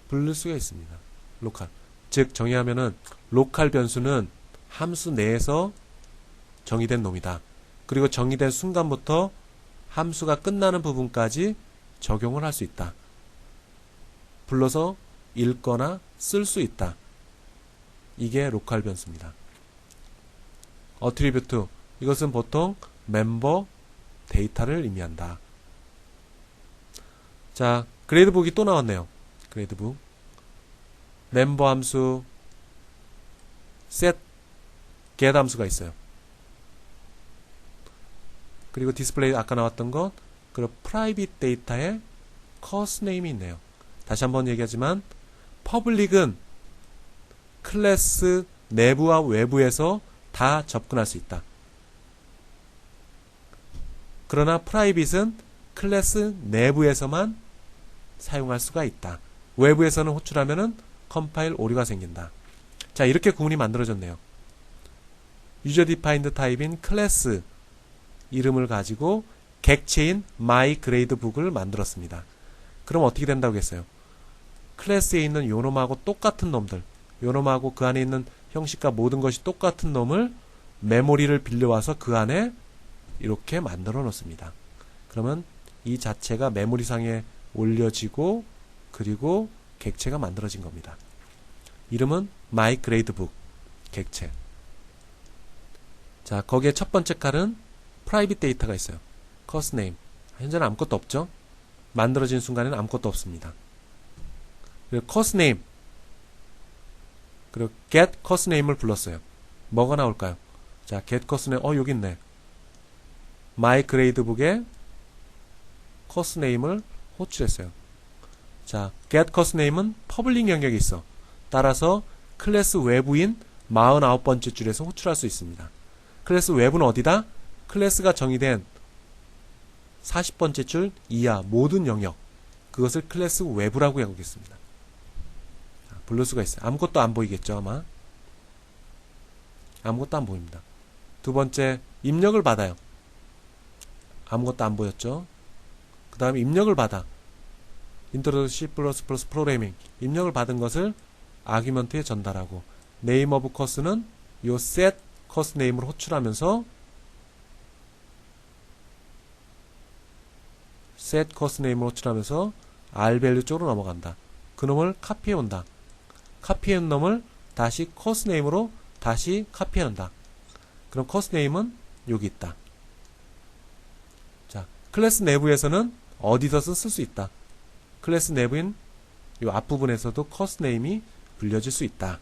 S1: 부를 수가 있습니다. 로컬. 즉 정의하면은 로컬 변수는 함수 내에서 정의된 놈이다. 그리고 정의된 순간부터 함수가 끝나는 부분까지 적용을 할 수 있다. 불러서 읽거나 쓸 수 있다. 이게 로컬 변수입니다. attribute, 이것은 보통 멤버 데이터를 의미한다. 자, 그레이드북이 또 나왔네요. 그레이드북. 멤버 함수, set, get 함수가 있어요. 그리고 디스플레이 아까 나왔던 것, 그리고 프라이빗 데이터에 course name이 있네요. 다시 한번 얘기하지만 퍼블릭은 클래스 내부와 외부에서 다 접근할 수 있다. 그러나 프라이빗은 클래스 내부에서만 사용할 수가 있다. 외부에서는 호출하면은 컴파일 오류가 생긴다. 자, 이렇게 구문이 만들어졌네요. 유저 디파인드 타입인 클래스 이름을 가지고 객체인 myGradeBook을 만들었습니다. 그럼 어떻게 된다고 했어요? 클래스에 있는 요놈하고 똑같은 놈들, 요놈하고 그 안에 있는 형식과 모든 것이 똑같은 놈을 메모리를 빌려와서 그 안에 이렇게 만들어 놓습니다. 그러면 이 자체가 메모리상에 올려지고 그리고 객체가 만들어진 겁니다. 이름은 myGradeBook 객체. 자, 거기에 첫 번째 칼은 프라이빗 데이터가 있어요. course name. 현재는 아무것도 없죠? 만들어진 순간에는 아무것도 없습니다. 그리고 course name. 그리고 get course name을 불렀어요. 뭐가 나올까요? 자, get course name. 여기 있네. myGradeBook에 course name을 호출했어요. 자, get course name은 퍼블릭 영역이 있어. 따라서 클래스 외부인 49번째 줄에서 호출할 수 있습니다. 클래스 외부는 어디다? 클래스가 정의된 40번째 줄 이하 모든 영역, 그것을 클래스 외부라고 하겠습니다. 부를 수가 있어요. 아무것도 안 보이겠죠, 아마. 아무것도 안 보입니다. 두 번째, 입력을 받아요. 아무것도 안 보였죠. 그 다음에 입력을 받아. Introduce C++ 프로그래밍. 입력을 받은 것을 아규먼트에 전달하고, name of course는 요 set course name을 호출하면서 set course name을 호출하면서 rvalue 쪽으로 넘어간다. 그놈을 카피해 온다. 카피해 온 놈을 다시 course name으로 다시 카피해 온다. 그럼 course name은 여기 있다. 자, 클래스 내부에서는 어디서든 쓸 수 있다. 클래스 내부인 이 앞부분에서도 course name이 불려질 수 있다.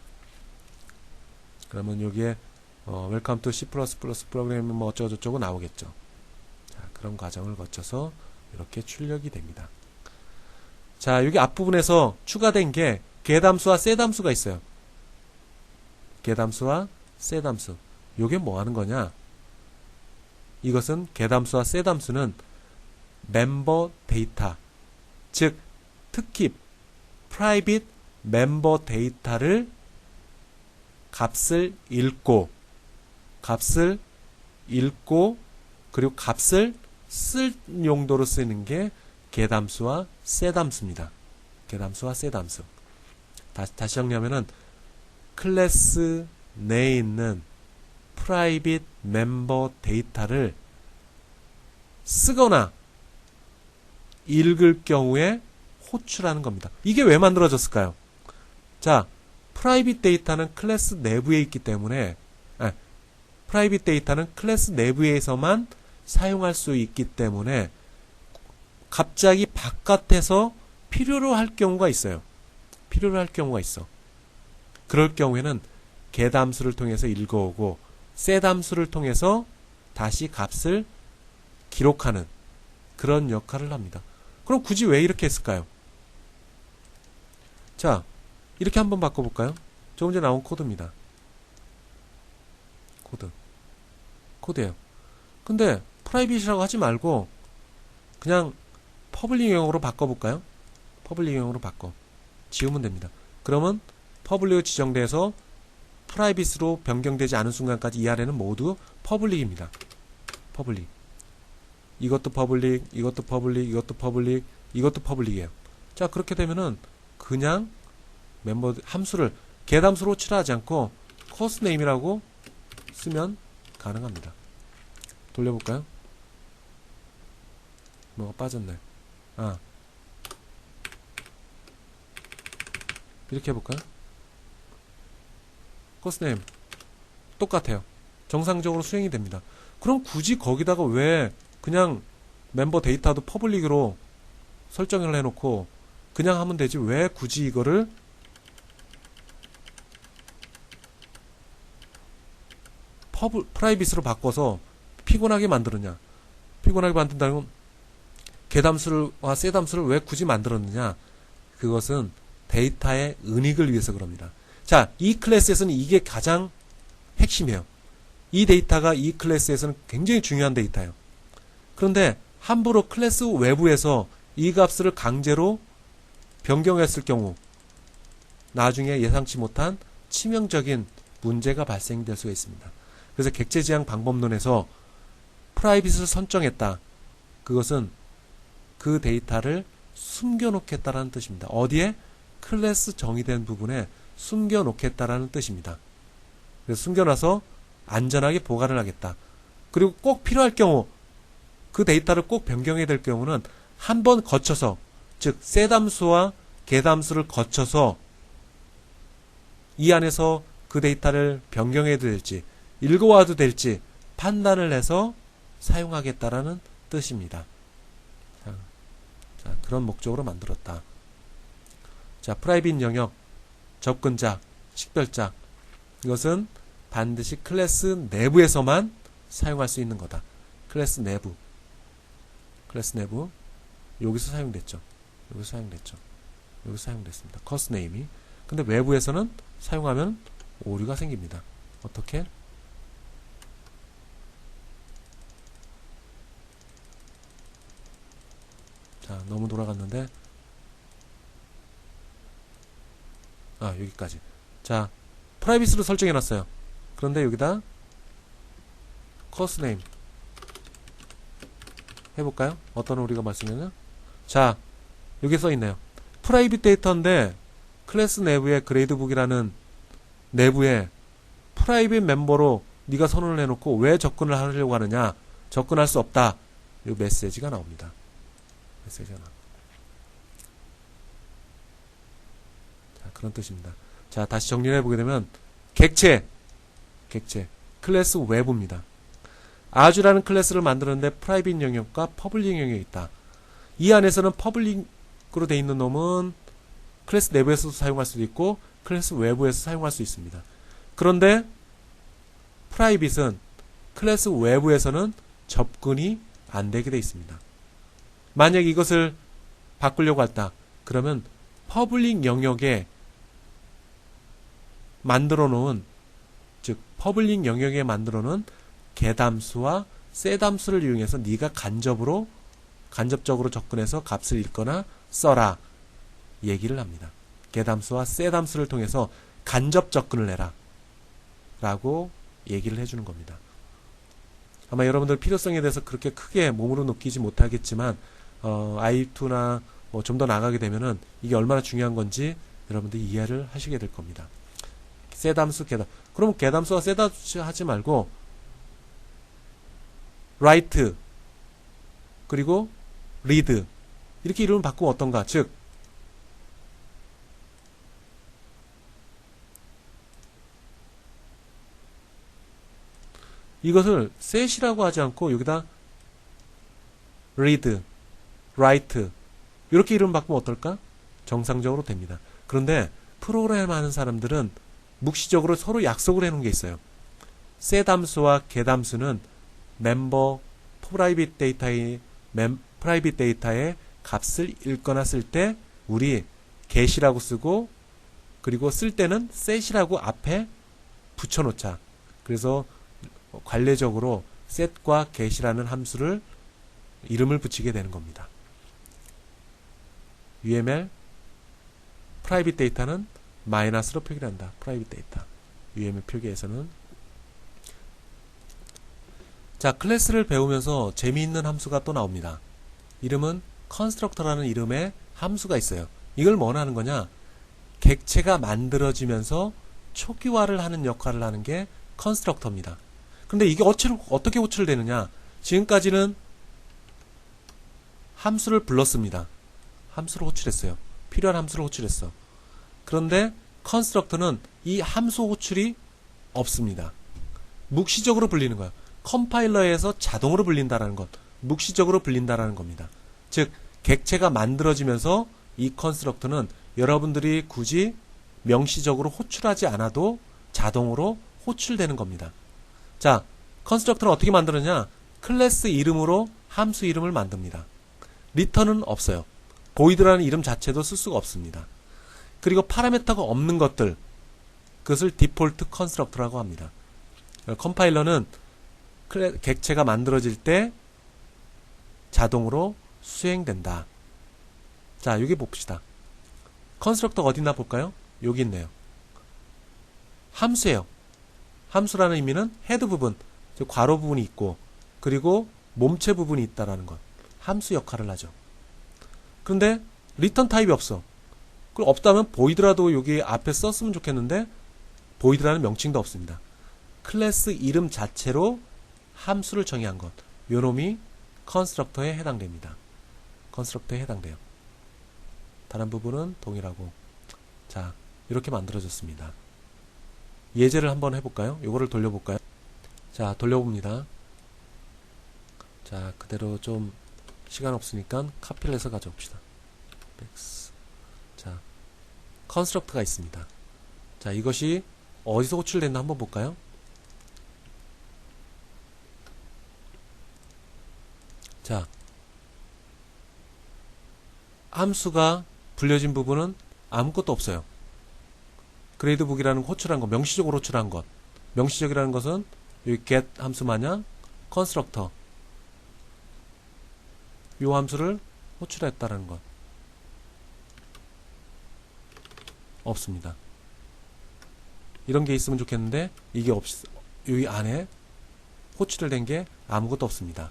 S1: 그러면 여기에 Welcome to C++ 프로그래밍 뭐 어쩌고저쩌고 나오겠죠. 자, 그런 과정을 거쳐서 이렇게 출력이 됩니다. 자, 여기 앞부분에서 추가된 게 get 함수와 set 함수가 있어요. get 함수와 set 함수. 요게 뭐 하는 거냐? 이것은 get 함수와 set 함수는 멤버 데이터, 즉 특히 private 멤버 데이터를 값을 읽고 그리고 값을 쓸 용도로 쓰는 게 get 함수와 set 함수입니다. get 함수와 set 함수. 다시 정리하면은 클래스 내에 있는 private 멤버 데이터를 쓰거나 읽을 경우에 호출하는 겁니다. 이게 왜 만들어졌을까요? 자, 프라이빗 데이터는 클래스 내부에 있기 때문에 프라이빗 데이터는 클래스 내부에서만 사용할 수 있기 때문에 갑자기 바깥에서 필요로 할 경우가 있어요. 필요로 할 경우가 있어. 그럴 경우에는 get 함수를 통해서 읽어오고 set 함수를 통해서 다시 값을 기록하는 그런 역할을 합니다. 그럼 굳이 왜 이렇게 했을까요? 자, 이렇게 한번 바꿔볼까요? 조금 전에 나온 코드입니다. 코드예요. 근데 프라이빗이라고 하지 말고 그냥 퍼블릭형으로 바꿔볼까요? 퍼블릭형으로 바꿔. 지우면 됩니다. 그러면 퍼블릭으로 지정돼서 프라이빗으로 변경되지 않은 순간까지 이 아래는 모두 퍼블릭입니다. 퍼블릭. 이것도 퍼블릭, 이것도 퍼블릭, 이것도 퍼블릭, 이것도 퍼블릭이에요. 자, 그렇게 되면은 그냥 멤버 함수를 get 함수로 호출하지 않고 course name이라고 쓰면 가능합니다. 돌려볼까요? 뭐가 빠졌네. 이렇게 해볼까요? 커스네임 똑같아요. 정상적으로 수행이 됩니다. 그럼 굳이 거기다가 왜 그냥 멤버 데이터도 퍼블릭으로 설정을 해놓고 그냥 하면 되지 왜 굳이 이거를 프라이빗으로 바꿔서 피곤하게 만들었냐? 피곤하게 만든다는 개담수와 셋담수를 왜 굳이 만들었느냐? 그것은 데이터의 은익을 위해서 그럽니다. 자, 이 클래스에서는 이게 가장 핵심이에요. 이 데이터가 이 클래스에서는 굉장히 중요한 데이터예요. 그런데 함부로 클래스 외부에서 이 값을 강제로 변경했을 경우 나중에 예상치 못한 치명적인 문제가 발생될 수가 있습니다. 그래서 객체지향 방법론에서 프라이빗을 설정했다. 그것은 그 데이터를 숨겨놓겠다라는 뜻입니다. 어디에? 클래스 정의된 부분에 숨겨놓겠다라는 뜻입니다. 그래서 숨겨놔서 안전하게 보관을 하겠다. 그리고 꼭 필요할 경우 그 데이터를 꼭 변경해야 될 경우는 한 번 거쳐서 즉 셋함수와 개담수를 거쳐서 이 안에서 그 데이터를 변경해도 될지 읽어와도 될지 판단을 해서 사용하겠다라는 뜻입니다. 자, 그런 목적으로 만들었다. 자, 프라이빗 영역, 접근자, 식별자 이것은 반드시 클래스 내부에서만 사용할 수 있는 거다. 클래스 내부 여기서 사용됐죠. 여기서 사용됐습니다. 커스네임이. 근데 외부에서는 사용하면 오류가 생깁니다. 어떻게? 자, 너무 돌아갔는데 여기까지. 자, 프라이빗으로 설정해놨어요. 그런데 여기다 커스네임 해볼까요? 어떤 오류가 발생되냐? 자, 여기 써있네요. 프라이빗 데이터인데 클래스 내부에 그레이드북이라는 내부에 프라이빗 멤버로 네가 선언을 해놓고 왜 접근을 하려고 하느냐? 접근할 수 없다. 이 메시지가 나옵니다. 자, 그런 뜻입니다. 자, 다시 정리를 해보게 되면 객체 클래스 외부입니다. 아주라는 클래스를 만드는데 프라이빗 영역과 퍼블릭 영역이 있다. 이 안에서는 퍼블릭으로 되어 있는 놈은 클래스 내부에서도 사용할 수도 있고 클래스 외부에서 사용할 수 있습니다. 그런데 프라이빗은 클래스 외부에서는 접근이 안 되게 되어 있습니다. 만약 이것을 바꾸려고 했다. 그러면 퍼블릭 영역에 만들어 놓은 퍼블릭 영역에 만들어 놓은 개담수와 셋담수를 이용해서 네가 간접적으로 접근해서 값을 읽거나 써라 얘기를 합니다. 개담수와 셋담수를 통해서 간접 접근을 해라 라고 얘기를 해주는 겁니다. 아마 여러분들 필요성에 대해서 그렇게 크게 몸으로 느끼지 못하겠지만 i2나 뭐 좀 더 나가게 되면은 이게 얼마나 중요한 건지 여러분들이 이해를 하시게 될 겁니다. 셋담수, 개담. 그럼 개담수와 셋담수 하지 말고 write 그리고 read 이렇게 이름을 바꾸면 어떤가? 즉 이것을 set이라고 하지 않고 여기다 read, write 이렇게 이름 바꾸면 어떨까? 정상적으로 됩니다. 그런데 프로그램 하는 사람들은 묵시적으로 서로 약속을 해놓은 게 있어요. 셋함수와 개담수는 멤버 프라이빗 데이터의 값을 읽거나 쓸 때 우리 get이라고 쓰고 그리고 쓸 때는 set이라고 앞에 붙여놓자. 그래서 관례적으로 set과 get이라는 함수를 이름을 붙이게 되는 겁니다. UML 프라이빗 데이터는 마이너스로 표기를 한다. 프라이빗 데이터 UML 표기에서는 자, 클래스를 배우면서 재미있는 함수가 또 나옵니다. 이름은 constructor라는 이름의 함수가 있어요. 이걸 뭐 하는 거냐? 객체가 만들어지면서 초기화를 하는 역할을 하는 게 constructor입니다. 근데 이게 어떻게 호출되느냐? 지금까지는 함수를 불렀습니다. 함수를 호출했어요. 필요한 함수를 호출했어. 그런데 컨스트럭터는 이 함수 호출이 없습니다. 묵시적으로 불리는 거예요. 컴파일러에서 자동으로 불린다라는 것, 묵시적으로 불린다라는 겁니다. 즉 객체가 만들어지면서 이 컨스트럭터는 여러분들이 굳이 명시적으로 호출하지 않아도 자동으로 호출되는 겁니다. 자, 컨스트럭터는 어떻게 만드느냐? 클래스 이름으로 함수 이름을 만듭니다. 리턴은 없어요. 보이드라는 이름 자체도 쓸 수가 없습니다. 그리고 파라미터가 없는 것들, 그것을 디폴트 컨스트럭터라고 합니다. 컴파일러는 객체가 만들어질 때 자동으로 수행된다. 자, 여기 봅시다. 컨스트럭터가 어딨나 볼까요? 여기 있네요. 함수예요. 함수라는 의미는 헤드 부분, 즉 괄호 부분이 있고, 그리고 몸체 부분이 있다라는 것. 함수 역할을 하죠. 그런데 리턴 타입이 없어. 그럼 없다면 보이드라도 여기 앞에 썼으면 좋겠는데 보이드라는 명칭도 없습니다. 클래스 이름 자체로 함수를 정의한 것. 요놈이 컨스트럭터에 해당됩니다. 컨스트럭터에 해당돼요. 다른 부분은 동일하고. 자, 이렇게 만들어졌습니다. 예제를 한번 해볼까요? 요거를 돌려볼까요? 자, 돌려봅니다. 자, 그대로 좀 시간 없으니까 카피를 해서 가져옵시다. 자, 컨스트럭터가 있습니다. 자, 이것이 어디서 호출됐나 한번 볼까요? 자, 함수가 불려진 부분은 아무것도 없어요. 그레이드북이라는 호출한 것, 명시적으로 호출한 것. 명시적이라는 것은 여기 get 함수 마냥 컨스트럭터 이 함수를 호출했다는 것. 없습니다. 이런 게 있으면 좋겠는데 이게 여기 안에 호출을 된 게 아무것도 없습니다.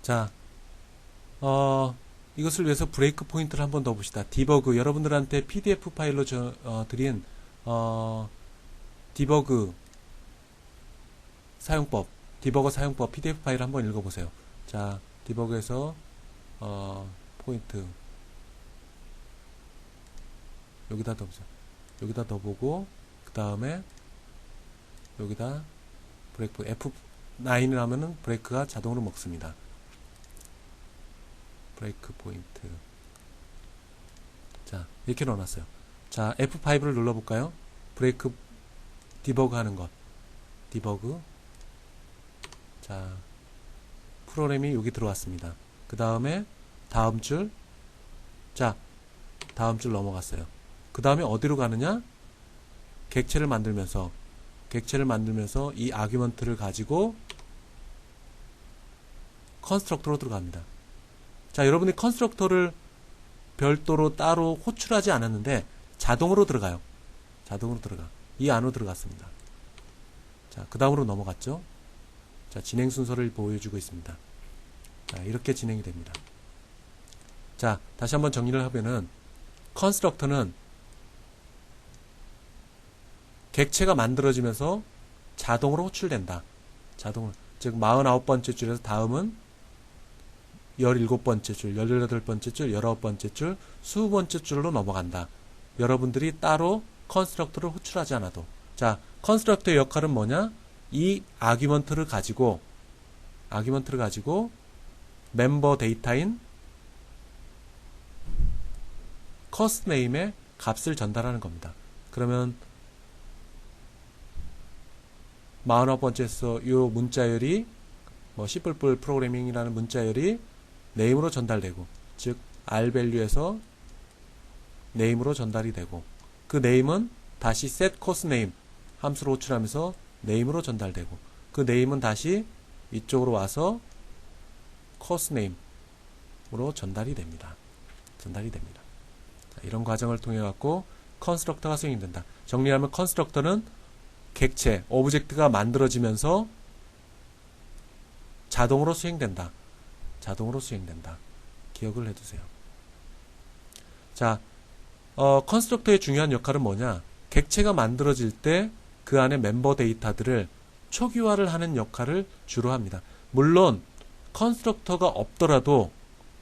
S1: 자, 이것을 위해서 브레이크 포인트를 한번 더 봅시다. 디버그, 여러분들한테 PDF 파일로 드린 디버그 사용법, 디버거 사용법 PDF 파일 한번 읽어보세요. 자, 디버그에서 포인트 여기다 넣어보세요. 여기다 넣어보고 그 다음에 여기다 브레이크 F9을 하면은 브레이크가 자동으로 먹습니다. 브레이크 포인트. 자, 이렇게 넣어놨어요. 자, F5를 눌러볼까요? 브레이크 디버그 하는 것. 디버그. 자, 프로그램이 여기 들어왔습니다. 그 다음에 다음 줄. 자, 다음 줄 넘어갔어요. 그 다음에 어디로 가느냐? 객체를 만들면서 이 아규먼트를 가지고 컨스트럭터로 들어갑니다. 자, 여러분이 컨스트럭터를 별도로 따로 호출하지 않았는데 자동으로 들어가요. 자동으로 들어가. 이 안으로 들어갔습니다. 자, 그 다음으로 넘어갔죠. 자, 진행 순서를 보여주고 있습니다. 자, 이렇게 진행이 됩니다. 자, 다시 한번 정리를 하면은 컨스트럭터는 객체가 만들어지면서 자동으로 호출된다. 자동으로. 즉 49번째 줄에서 다음은 17번째 줄, 18번째 줄, 19번째 줄, 20번째 줄로 넘어간다. 여러분들이 따로 컨스트럭터를 호출하지 않아도. 자, 컨스트럭터의 역할은 뭐냐? 이 아규먼트를 가지고 멤버 데이터인 커스트 네임의 값을 전달하는 겁니다. 그러면 49번째에서 이 문자열이 C++ 프로그래밍이라는 문자열이 네임으로 전달되고, 즉 rvalue에서 네임으로 전달이 되고, 그 네임은 다시 set cost name 함수로 호출하면서 네임으로 전달되고, 그 네임은 다시 이쪽으로 와서 cost name으로 전달이 됩니다. 자, 이런 과정을 통해 갖고 컨스트럭터가 수행이 된다. 정리하면 컨스트럭터는 객체, 오브젝트가 만들어지면서 자동으로 수행된다. 기억을 해두세요. 자, 컨스트럭터의 중요한 역할은 뭐냐? 객체가 만들어질 때 그 안에 멤버 데이터들을 초기화를 하는 역할을 주로 합니다. 물론 컨스트럭터가 없더라도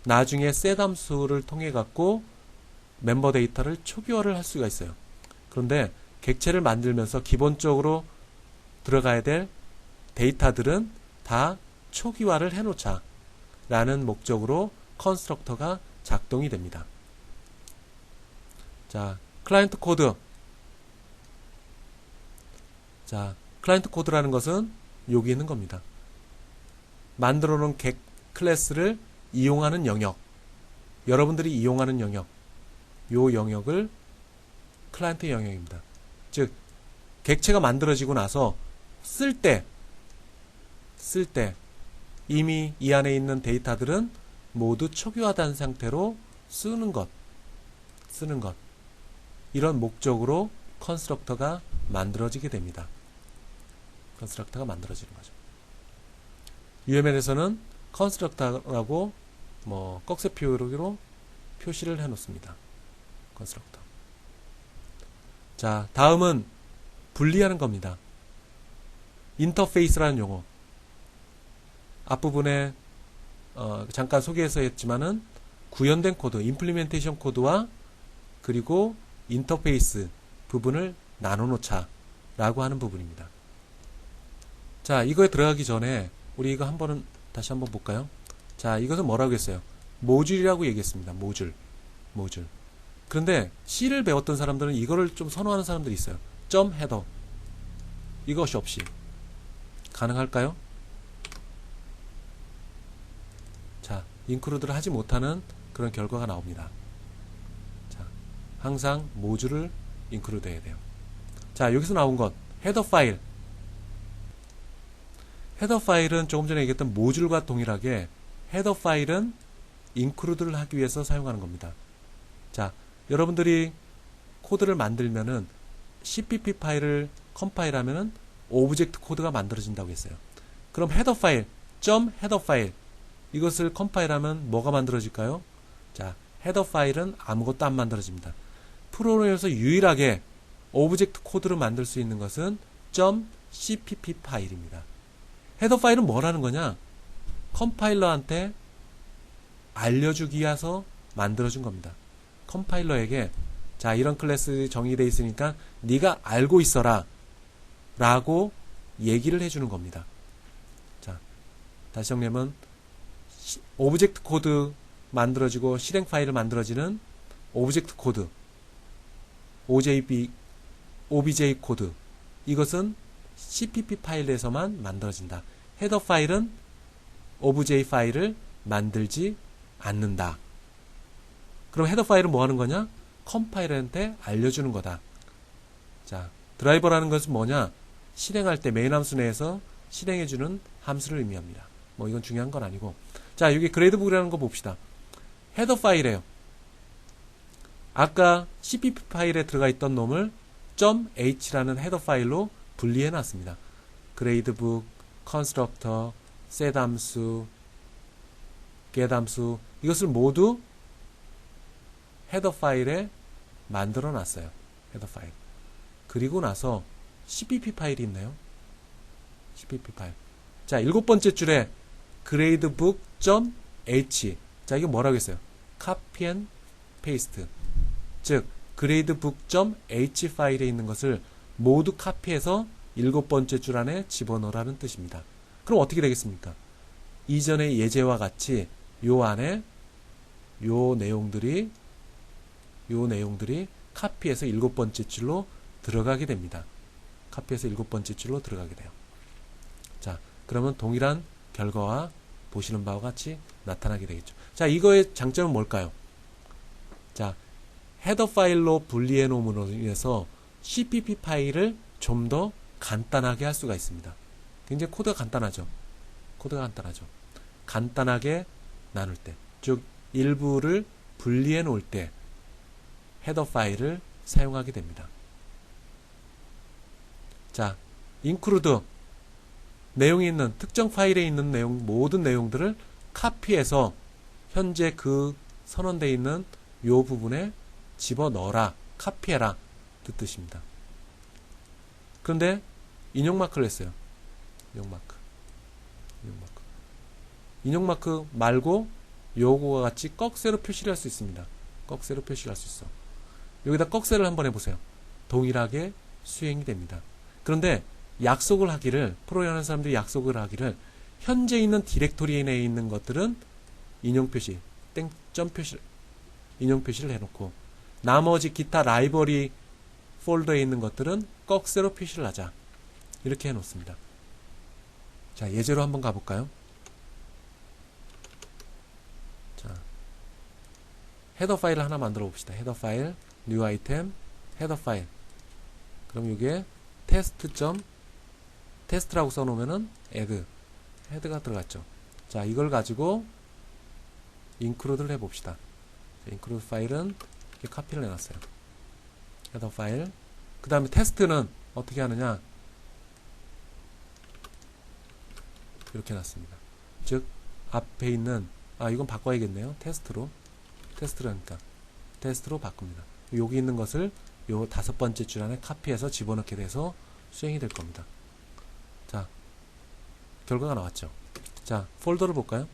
S1: 나중에 set 함수를 통해 갖고 멤버 데이터를 초기화를 할 수가 있어요. 그런데 객체를 만들면서 기본적으로 들어가야 될 데이터들은 다 초기화를 해놓자 라는 목적으로 컨스트럭터가 작동이 됩니다. 자, 클라이언트 코드. 자, 클라이언트 코드라는 것은 여기 있는 겁니다. 만들어 놓은 클래스를 이용하는 영역, 여러분들이 이용하는 영역, 요 영역을 클라이언트 영역입니다. 즉, 객체가 만들어지고 나서 쓸 때 이미 이 안에 있는 데이터들은 모두 초기화된 상태로 쓰는 것. 이런 목적으로 컨스트럭터가 만들어지게 됩니다. 컨스트럭터가 만들어지는 거죠. UML에서는 컨스트럭터라고 꺽쇠표로 표시를 해 놓습니다. 컨스트럭터. 자, 다음은 분리하는 겁니다. 인터페이스라는 용어. 앞부분에 잠깐 소개해서 했지만은 구현된 코드, 임플리멘테이션 코드와 그리고 인터페이스 부분을 나눠 놓자 라고 하는 부분입니다. 자, 이거에 들어가기 전에 우리 이거 다시 한번 볼까요? 자, 이것은 뭐라고 했어요? 모듈이라고 얘기했습니다. 모듈. 그런데 C를 배웠던 사람들은 이거를 좀 선호하는 사람들이 있어요. 점 헤더. 이것이 없이 가능할까요? 자, 인크루드를 하지 못하는 그런 결과가 나옵니다. 자, 항상 모듈을 인크루드 해야 돼요. 자, 여기서 나온 것 헤더 파일. 헤더 파일은 조금 전에 얘기했던 모듈과 동일하게 헤더 파일은 인크루드를 하기 위해서 사용하는 겁니다. 자, 여러분들이 코드를 만들면은 CPP 파일을 컴파일하면은 오브젝트 코드가 만들어진다고 했어요. 그럼 헤더 파일, 점 헤더 파일 이것을 컴파일하면 뭐가 만들어질까요? 자, 헤더 파일은 아무것도 안 만들어집니다. 프로그램에서 유일하게 오브젝트 코드를 만들 수 있는 것은 .cpp 파일입니다. 헤더 파일은 뭐라는 거냐? 컴파일러한테 알려주기 위해서 만들어준 겁니다. 컴파일러에게 자, 이런 클래스 정의되어 있으니까 네가 알고 있어라 라고 얘기를 해주는 겁니다. 자, 다시 정리하면 오브젝트 코드 만들어지고 실행 파일을 만들어지는 오브젝트 코드 OBJ 코드 이것은 CPP 파일에서만 만들어진다. 헤더 파일은 OBJ 파일을 만들지 않는다. 그럼 헤더 파일은 뭐 하는 거냐? 컴파일러한테 알려주는 거다. 자, 드라이버라는 것은 뭐냐? 실행할 때 메인 함수 내에서 실행해주는 함수를 의미합니다. 이건 중요한 건 아니고. 자, 여기 그레이드북이라는 거 봅시다. 헤더 파일이에요. 아까 CPP 파일에 들어가 있던 놈을 .h라는 헤더 파일로 분리해 놨습니다. 그레이드북, 컨스트럭터, set 함수, get 함수 이것을 모두 헤더 파일에 만들어 놨어요. 헤더 파일. 그리고 나서 CPP 파일이 있네요. CPP 파일. 자, 7번째 줄에 gradebook.h. 자, 이게 뭐라고 했어요? copy and paste. 즉, gradebook.h 파일에 있는 것을 모두 카피해서 7번째 줄 안에 집어넣으라는 뜻입니다. 그럼 어떻게 되겠습니까? 이전의 예제와 같이 요 안에 요 내용들이 카피해서 7번째 줄로 들어가게 됩니다. 카피해서 7번째 줄로 들어가게 돼요. 자, 그러면 동일한 결과와 보시는 바와 같이 나타나게 되겠죠. 자, 이거의 장점은 뭘까요? 자, 헤더 파일로 분리해 놓음으로 인해서 CPP 파일을 좀 더 간단하게 할 수가 있습니다. 굉장히 코드가 간단하죠. 간단하게 나눌 때, 즉 일부를 분리해 놓을 때 헤더 파일을 사용하게 됩니다. 자, include 내용이 있는 특정 파일에 있는 모든 내용들을 카피해서 현재 그 선언되어 있는 요 부분에 집어넣어라, 카피해라 그 뜻입니다. 그런데 인용마크를 했어요. 인용 마크 말고 요거와 같이 꺽쇠로 표시를 할 수 있습니다. 꺽쇠로 표시를 할 수 있어. 여기다 꺽쇠를 한번 해보세요. 동일하게 수행이 됩니다. 그런데 약속을 하기를, 프로그램 하는 사람들이 약속을 하기를, 현재 있는 디렉토리 내에 있는 것들은 인용 표시, 점 표시, 인용 표시를 해놓고, 나머지 기타 라이브러리 폴더에 있는 것들은 꺽쇠로 표시를 하자. 이렇게 해놓습니다. 자, 예제로 한번 가볼까요? 자, 헤더 파일을 하나 만들어 봅시다. 헤더 파일, new item, 헤더 파일. 그럼 이게 테스트라고 써놓으면은 헤드가 들어갔죠. 자, 이걸 가지고 include를 해봅시다. include 파일은 이렇게 카피를 해놨어요. 헤더 파일. 그 다음에 테스트는 어떻게 하느냐? 이렇게 해놨습니다. 즉, 앞에 있는, 이건 바꿔야겠네요. 테스트로 바꿉니다. 여기 있는 것을 요 5번째 줄 안에 카피해서 집어넣게 돼서 수행이 될 겁니다. 자, 결과가 나왔죠. 자, 폴더를 볼까요?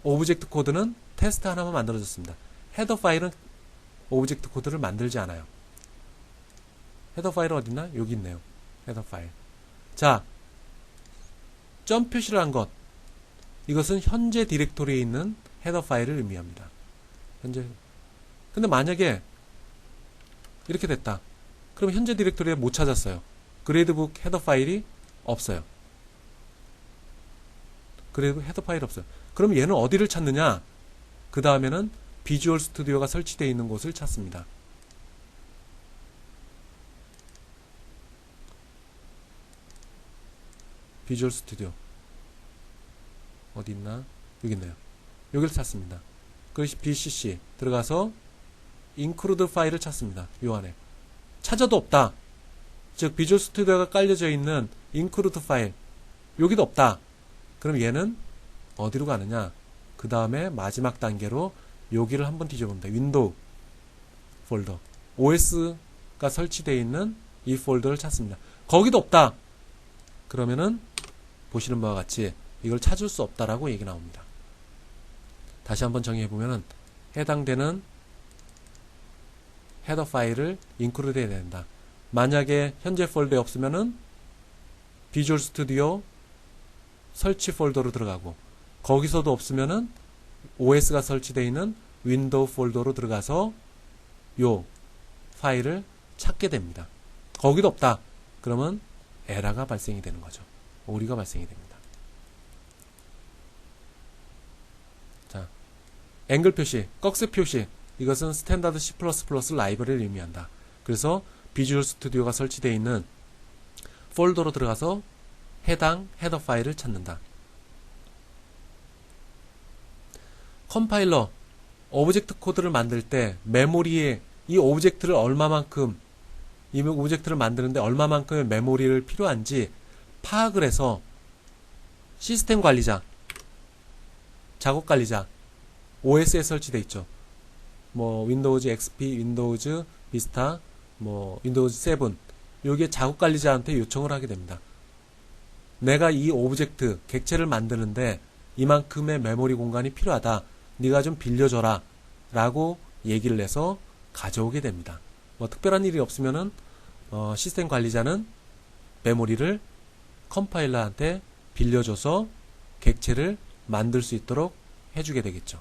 S1: 오브젝트 코드는 테스트 하나만 만들어졌습니다. 헤더 파일은 오브젝트 코드를 만들지 않아요. 헤더 파일은 어딨나? 여기 있네요. 헤더 파일. 자, 점 표시를 한 것. 이것은 현재 디렉토리에 있는 헤더 파일을 의미합니다. 근데 만약에 이렇게 됐다. 그럼 현재 디렉토리에 못 찾았어요. 그레이드북 헤더 파일이 없어요. 그레이드북 헤더 파일이 없어요. 그럼 얘는 어디를 찾느냐? 그 다음에는 비주얼 스튜디오가 설치되어 있는 곳을 찾습니다. 비주얼 스튜디오 어디 있나? 여기 있네요. 여기를 찾습니다. 그것이 BCC 들어가서 include 파일을 찾습니다. 요 안에 찾아도 없다. 즉 비주얼 스튜디오가 깔려져 있는 include 파일 여기도 없다. 그럼 얘는 어디로 가느냐? 그 다음에 마지막 단계로 여기를 한번 뒤져봅니다. 윈도우 폴더 OS가 설치되어 있는 이 폴더를 찾습니다. 거기도 없다. 그러면은 보시는 바와 같이 이걸 찾을 수 없다라고 얘기 나옵니다. 다시 한번 정의해보면은 해당되는 헤더 파일을 인클루드 해야 된다. 만약에 현재 폴더에 없으면은 비주얼 스튜디오 설치 폴더로 들어가고 거기서도 없으면은 OS가 설치되어 있는 윈도우 폴더로 들어가서 요 파일을 찾게 됩니다. 거기도 없다. 그러면 에러가 발생이 되는 거죠. 오류가 발생이 됩니다. 자, 앵글 표시, 꺽쇠 표시 이것은 스탠다드 C++ 라이브러리를 의미한다. 그래서 비주얼 스튜디오가 설치되어 있는 폴더로 들어가서 해당 헤더 파일을 찾는다. 컴파일러 오브젝트 코드를 만들 때 메모리에 이 오브젝트를 얼마만큼 이 오브젝트를 만드는데 얼마만큼의 메모리를 필요한지 파악을 해서 시스템 관리자, 작업 관리자 OS에 설치되어 있죠. 뭐 윈도우즈 XP, 윈도우즈 비스타, 뭐 윈도우즈 7 여기에 작업 관리자한테 요청을 하게 됩니다. 내가 이 오브젝트 객체를 만드는데 이만큼의 메모리 공간이 필요하다. 네가 좀 빌려줘라 라고 얘기를 해서 가져오게 됩니다. 뭐 특별한 일이 없으면은 시스템 관리자는 메모리를 컴파일러한테 빌려줘서 객체를 만들 수 있도록 해주게 되겠죠.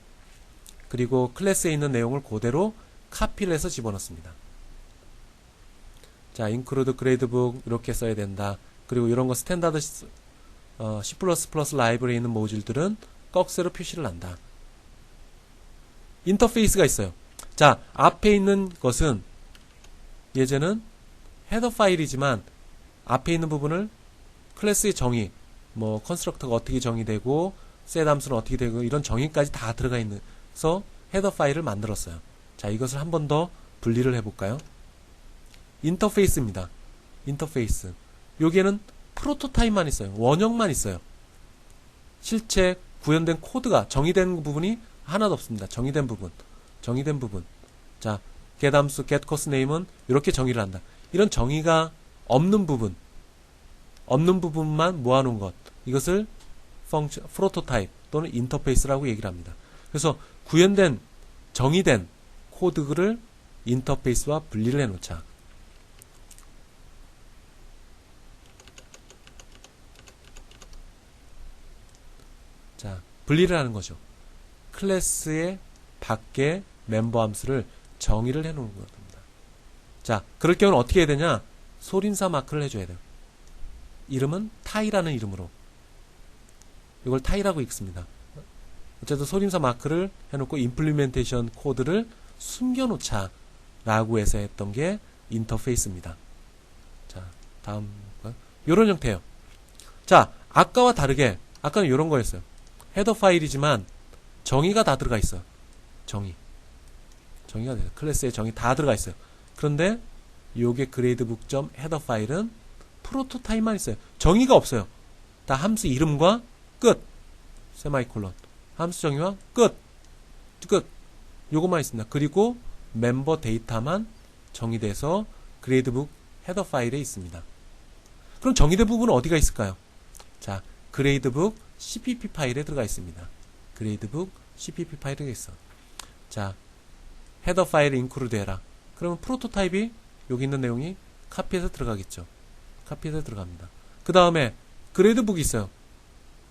S1: 그리고 클래스에 있는 내용을 그대로 카피를 해서 집어넣습니다. 자, include gradebook 이렇게 써야 된다. 그리고 이런 거 스탠다드 C++ 라이브러리에 있는 모듈들은 꺽쇠로 표시를 한다. 인터페이스가 있어요. 자, 앞에 있는 것은 예제는 헤더 파일이지만 앞에 있는 부분을 클래스의 정의, 뭐 컨스트럭터가 어떻게 정의되고 셋 함수는 어떻게 되고 이런 정의까지 다 들어가 있어서 헤더 파일을 만들었어요. 자, 이것을 한 번 더 분리를 해볼까요? 인터페이스입니다. 인터페이스. 여기에는 프로토타입만 있어요. 원형만 있어요. 실제 구현된 코드가 정의된 부분이 하나도 없습니다. 정의된 부분. 자, get 함수, get course name은 이렇게 정의를 한다. 이런 정의가 없는 부분, 없는 부분만 모아놓은 것. 이것을 프로토타입 또는 인터페이스라고 얘기를 합니다. 그래서 구현된, 정의된 코드를 인터페이스와 분리를 해놓자. 자, 분리를 하는 거죠. 클래스의 밖에 멤버 함수를 정의를 해놓는 겁니다. 자, 그럴 경우는 어떻게 해야 되냐? 소림사 마크를 해줘야 돼요. 이름은 타이라는 이름으로. 이걸 타이라고 읽습니다. 어쨌든 소림사 마크를 해놓고 임플리멘테이션 코드를 숨겨놓자 라고 해서 했던 게 인터페이스입니다. 자, 다음 이런 형태예요. 자, 아까와 다르게 아까는 이런 거였어요. 헤더 파일이지만 정의가 다 들어가 있어요. 정의가 돼요. 클래스의 정의 다 들어가 있어요. 그런데 요게 그레이드북 헤더 파일은 프로토타입만 있어요. 정의가 없어요. 다 함수 이름과 끝. 세마이콜론. 함수 정의와 끝. 요것만 있습니다. 그리고 멤버 데이터만 정의돼서 그레이드북 헤더 파일에 있습니다. 그럼 정의된 부분은 어디가 있을까요? 자, 그레이드북 cpp 파일에 들어가 있습니다. 그레이드북 cpp 파일에 있어. 자, 헤더 파일에 인크루드 해라. 그러면 프로토타입이 여기 있는 내용이 카피해서 들어가겠죠. 카피해서 들어갑니다. 그 다음에 그레이드북이 있어요.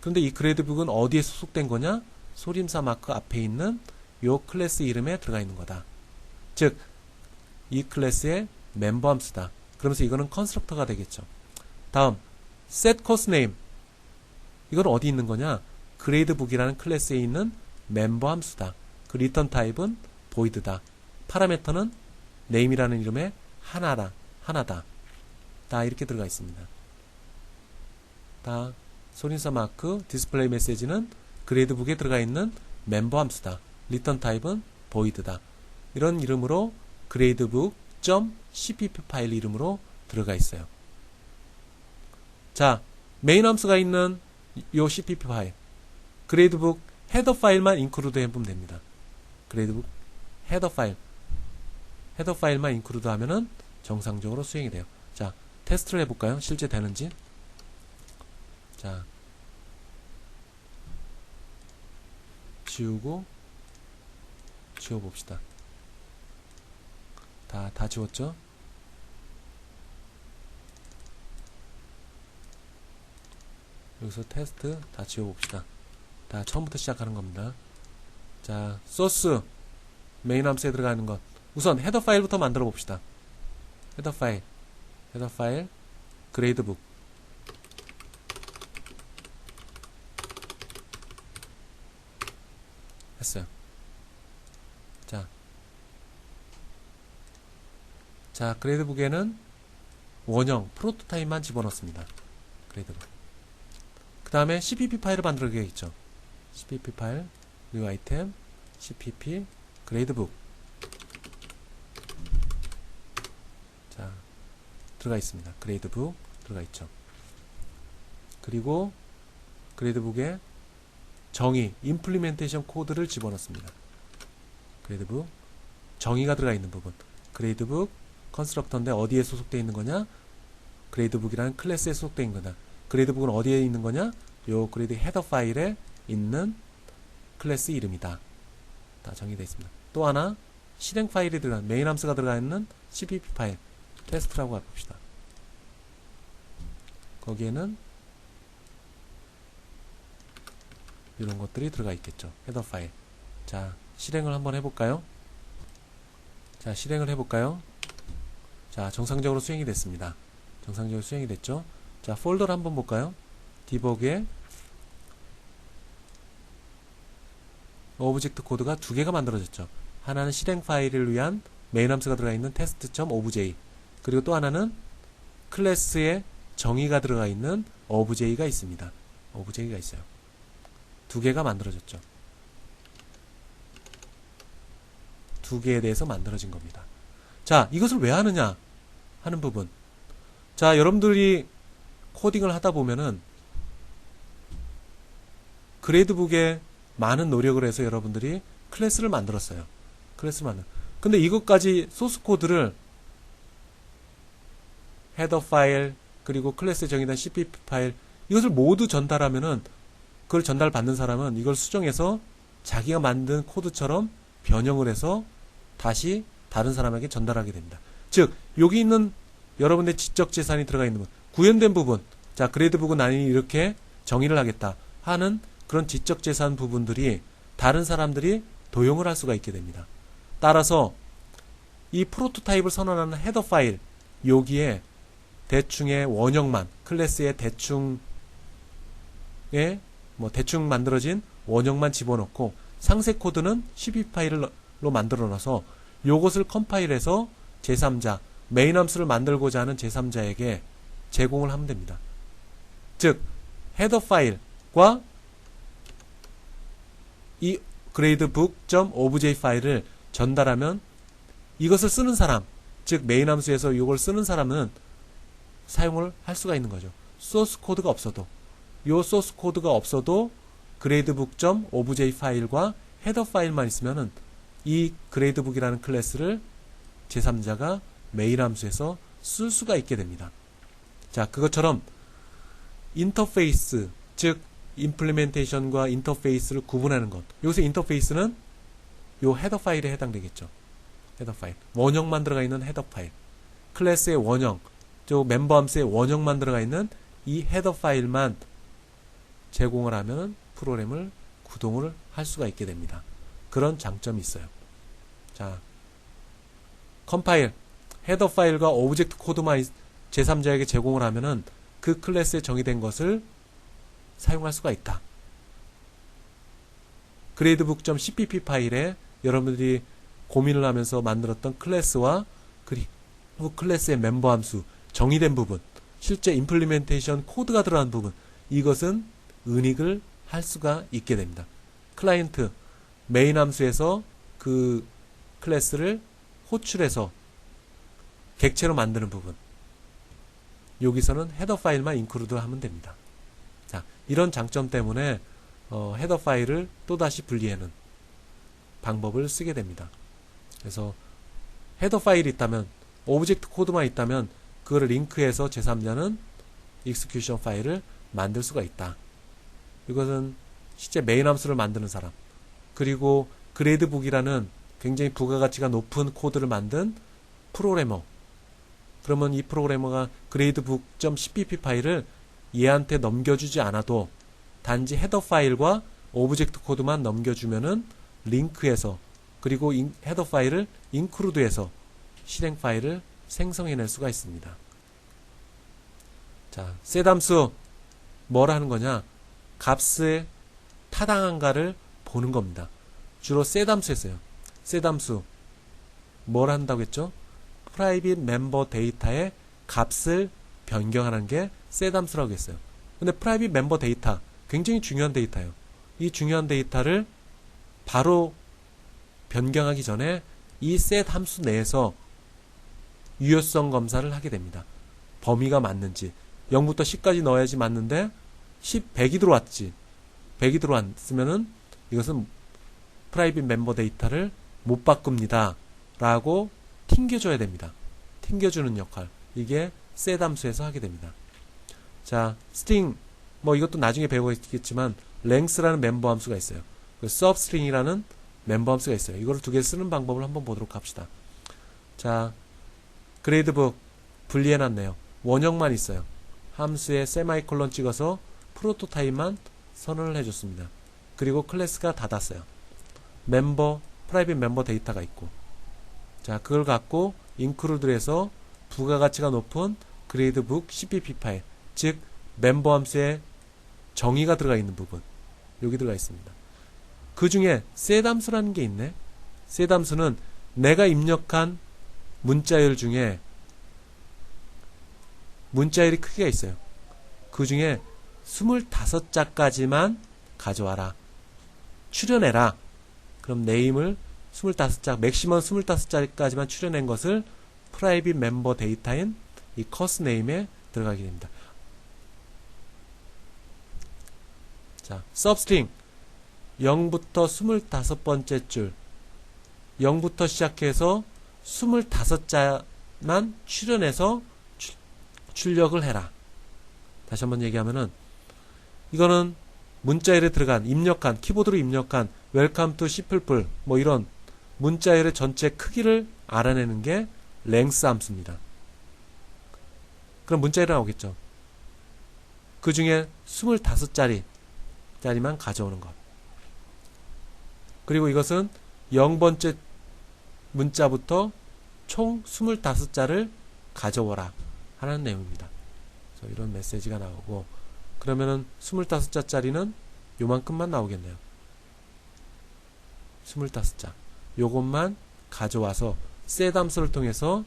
S1: 그런데 이 그레이드북은 어디에 소속된 거냐? 소림사 마크 앞에 있는 요 클래스 이름에 들어가 있는 거다. 즉, 이 클래스의 멤버 함수다. 그러면서 이거는 컨스트럭터가 되겠죠. 다음, set course name. 이건 어디 있는 거냐? 그레이드북이라는 클래스에 있는 멤버 함수다. 그 리턴 타입은 void다. 파라메터는 name이라는 이름의 하나다. 다 이렇게 들어가 있습니다. 다 소림사 마크 디스플레이 메시지는 그레이드북에 들어가 있는 멤버 함수다. 리턴 타입은 void다. 이런 이름으로 그레이드북.cpp 파일 이름으로 들어가 있어요. 자, 메인 함수가 있는 요 cpp 파일, 그레이드북 헤더 파일만 인크루드 해보면 됩니다. 그레이드북 헤더 파일만 인크루드 하면은 정상적으로 수행이 돼요. 자, 테스트를 해볼까요? 실제 되는지. 자, 지워봅시다. 다 지웠죠? 여기서 테스트 다 지워봅시다. 다 처음부터 시작하는 겁니다. 자, 소스 메인 함수에 들어가는 것. 우선 헤더 파일부터 만들어 봅시다. 헤더 파일 그레이드북. 했어요. 자, 그레이드북에는 원형 프로토타입만 집어넣습니다. 그레이드북. 그 다음에 cpp 파일을 만들게 있죠. cpp 파일, new 아이템, cpp 그레이드북. 자, 들어가 있습니다. 그레이드북 들어가 있죠. 그리고 그레이드북에 정의, 임플리멘테이션 코드를 집어넣습니다. 그레이드북 정의가 들어가 있는 부분. 그레이드북 컨스트럭터인데 어디에 소속되어 있는 거냐? 그레이드북이라는 클래스에 소속되어 있는 거다. 그레이드북은 어디에 있는 거냐? 요 그레이드 헤더 파일에 있는 클래스 이름이다. 다 정의되어 있습니다. 또 하나, 실행 파일이 들어간, 메인 함수가 들어가 있는 cpp 파일, 테스트라고 해봅시다. 거기에는 이런 것들이 들어가 있겠죠. 헤더 파일. 자, 실행을 한번 해볼까요? 자, 실행을 해볼까요? 자, 정상적으로 수행이 됐습니다. 정상적으로 수행이 됐죠. 자, 폴더를 한번 볼까요? 디버그에 오브젝트 코드가 두 개가 만들어졌죠. 하나는 실행 파일을 위한 메인 함수가 들어가 있는 test.obj, 그리고 또 하나는 클래스에 정의가 들어가 있는 obj가 있습니다. obj가 있어요. 두 개가 만들어졌죠. 두 개에 대해서 만들어진 겁니다. 자, 이것을 왜 하느냐 하는 부분. 자, 여러분들이 코딩을 하다 보면은 그레이드북에 많은 노력을 해서 여러분들이 클래스를 만들었어요. 근데 이것까지 소스 코드를 헤더 파일, 그리고 클래스에 정의된 CPP 파일 이것을 모두 전달하면은 그걸 전달받는 사람은 이걸 수정해서 자기가 만든 코드처럼 변형을 해서 다시 다른 사람에게 전달하게 됩니다. 즉 여기 있는 여러분의 지적 재산이 들어가 있는 부분, 구현된 부분, 자 그레이드 북은 나는 이렇게 정의를 하겠다 하는 그런 지적 재산 부분들이 다른 사람들이 도용을 할 수가 있게 됩니다. 따라서 이 프로토타입을 선언하는 헤더 파일 여기에 대충의 원형만 클래스의 대충 만들어진 원형만 집어넣고 상세 코드는 CPP 파일로 만들어 놔서 요것을 컴파일해서 제3자 메인 함수를 만들고자 하는 제3자에게 제공을 하면 됩니다. 즉 헤더 파일과 이 gradebook.obj 파일을 전달하면 이것을 쓰는 사람, 즉 메인 함수에서 이걸 쓰는 사람은 사용을 할 수가 있는 거죠. 소스 코드가 없어도 요 소스 코드가 없어도 gradebook.obj 파일과 헤더 파일만 있으면은 이 gradebook이라는 클래스를 제3자가 메인 함수에서 쓸 수가 있게 됩니다. 자, 그것처럼 인터페이스, 즉 임플리멘테이션과 인터페이스를 구분하는 것. 여기서 인터페이스는 요 헤더 파일에 해당되겠죠. 헤더 파일. 원형만 들어가 있는 헤더 파일. 클래스의 원형, 저 멤버 함수의 원형만 들어가 있는 이 헤더 파일만 제공을 하면 프로그램을 구동을 할 수가 있게 됩니다. 그런 장점이 있어요. 자, 컴파일, 헤더 파일과 오브젝트 코드만 제3자에게 제공을 하면은 그 클래스에 정의된 것을 사용할 수가 있다. gradebook.cpp 파일에 여러분들이 고민을 하면서 만들었던 클래스와 그리고 클래스의 멤버 함수, 정의된 부분, 실제 임플리멘테이션 코드가 들어간 부분, 이것은 은닉을 할 수가 있게 됩니다. 클라이언트, 메인 함수에서 그 클래스를 호출해서 객체로 만드는 부분, 여기서는 헤더 파일만 인크루드 하면 됩니다. 자, 이런 장점 때문에 헤더 파일을 또다시 분리하는 방법을 쓰게 됩니다. 그래서 헤더 파일이 있다면, 오브젝트 코드만 있다면 그거를 링크해서 제3자는 익스큐션 파일을 만들 수가 있다. 이것은 실제 메인 함수를 만드는 사람, 그리고 그레이드북이라는 굉장히 부가가치가 높은 코드를 만든 프로그래머, 그러면 이 프로그래머가 gradebook.cpp 파일을 얘한테 넘겨주지 않아도 단지 헤더 파일과 오브젝트 코드만 넘겨주면은 링크해서, 그리고 헤더 파일을 인크루드해서 실행 파일을 생성해낼 수가 있습니다. 자, 셋 함수 뭐라 하는 거냐? 값의 타당한가를 보는 겁니다. 주로 셋 함수 했어요. 셋 함수 뭐라 한다고 했죠? 프라이빗 멤버 데이터의 값을 변경하는 게 셋 함수라고 했어요. 근데 프라이빗 멤버 데이터 굉장히 중요한 데이터예요. 이 중요한 데이터를 바로 변경하기 전에 이 셋 함수 내에서 유효성 검사를 하게 됩니다. 범위가 맞는지, 0부터 10까지 넣어야지 맞는데 10, 100이 들어왔지. 100이 들어왔으면은 이것은 프라이빗 멤버 데이터를 못 바꿉니다 라고 튕겨줘야 됩니다. 튕겨주는 역할, 이게 셋 함수에서 하게 됩니다. 자, 스트링, 이것도 나중에 배우겠지만 length라는 멤버 함수가 있어요. substring이라는 멤버 함수가 있어요. 이거를 두 개 쓰는 방법을 한번 보도록 합시다. 자, gradebook 분리해놨네요. 원형만 있어요. 함수에 세마이콜론 찍어서 프로토타입만 선언을 해줬습니다. 그리고 클래스가 닫았어요. 멤버, 프라이빗 멤버 데이터가 있고, 자, 그걸 갖고 인크루드해서 부가가치가 높은 gradebook cpp 파일, 즉 멤버 함수에 정의가 들어가 있는 부분, 여기 들어가 있습니다. 그 중에 셋 함수라는 게 있네. 셋 함수는 내가 입력한 문자열 중에 문자열이 크기가 있어요. 그 중에 25자까지만 가져와라. 추려내라. 그럼 네임을 25자, 맥시멈 25자까지만 추려낸 것을 프라이빗 멤버 데이터인 이 커스 네임에 들어가게 됩니다. 자, substring 0부터 25번째 줄, 0부터 시작해서 25자만 추려내서 출력을 해라. 다시 한번 얘기하면은 이거는 문자열에 들어간 입력한 키보드로 입력한 웰컴 투 C++ 뭐 이런 문자열의 전체 크기를 알아내는 게 length 함수입니다. 그럼 문자열이 나오겠죠. 그 중에 25자리만 가져오는 것. 그리고 이것은 0번째 문자부터 총 25자를 가져오라 하는 내용입니다. 그래서 이런 메시지가 나오고, 그러면은 25자짜리는 요만큼만 나오겠네요. 25자. 요것만 가져와서 set 함수를 통해서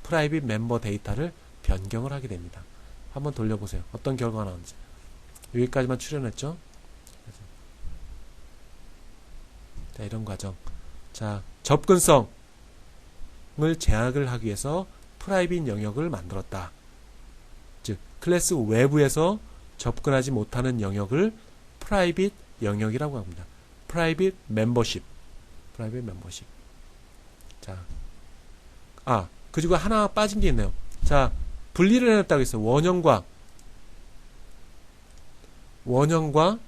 S1: 프라이빗 멤버 데이터를 변경을 하게 됩니다. 한번 돌려보세요. 어떤 결과가 나오는지. 여기까지만 출연했죠. 자, 이런 과정. 자, 접근성을 제약을 하기 위해서 프라이빗 영역을 만들었다. 즉, 클래스 외부에서 접근하지 못하는 영역을 프라이빗 영역이라고 합니다. 프라이빗 멤버십. 자, 그리고 하나 빠진 게 있네요. 자, 분리를 해놨다고 했어요. 원형과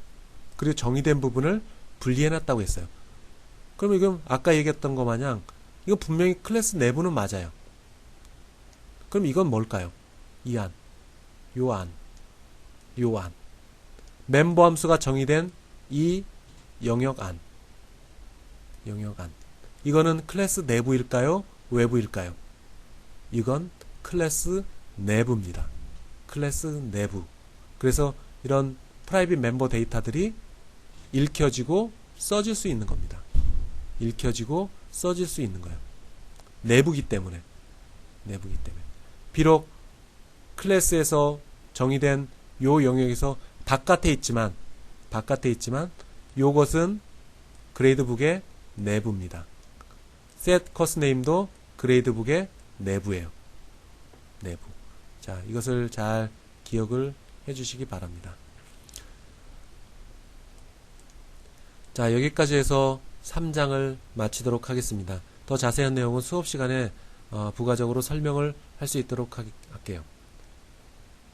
S1: 그리고 정의된 부분을 분리해놨다고 했어요. 그러면 이건 아까 얘기했던 거 마냥 이건 분명히 클래스 내부는 맞아요. 그럼 이건 뭘까요? 이 안, 요 안. 멤버 함수가 정의된 이 영역 안. 이거는 클래스 내부일까요? 외부일까요? 이건 클래스 내부입니다. 클래스 내부. 그래서 이런 프라이빗 멤버 데이터들이 읽혀지고 써질 수 있는 겁니다. 읽혀지고 써질 수 있는 거예요. 내부기 때문에. 비록 클래스에서 정의된 요 영역에서 바깥에 있지만 요것은 그레이드북의 내부입니다. set course name도 그레이드북의 내부예요. 내부. 자, 이것을 잘 기억을 해주시기 바랍니다. 자, 여기까지 해서 3장을 마치도록 하겠습니다. 더 자세한 내용은 수업 시간에 부가적으로 설명을 할 수 있도록 할게요.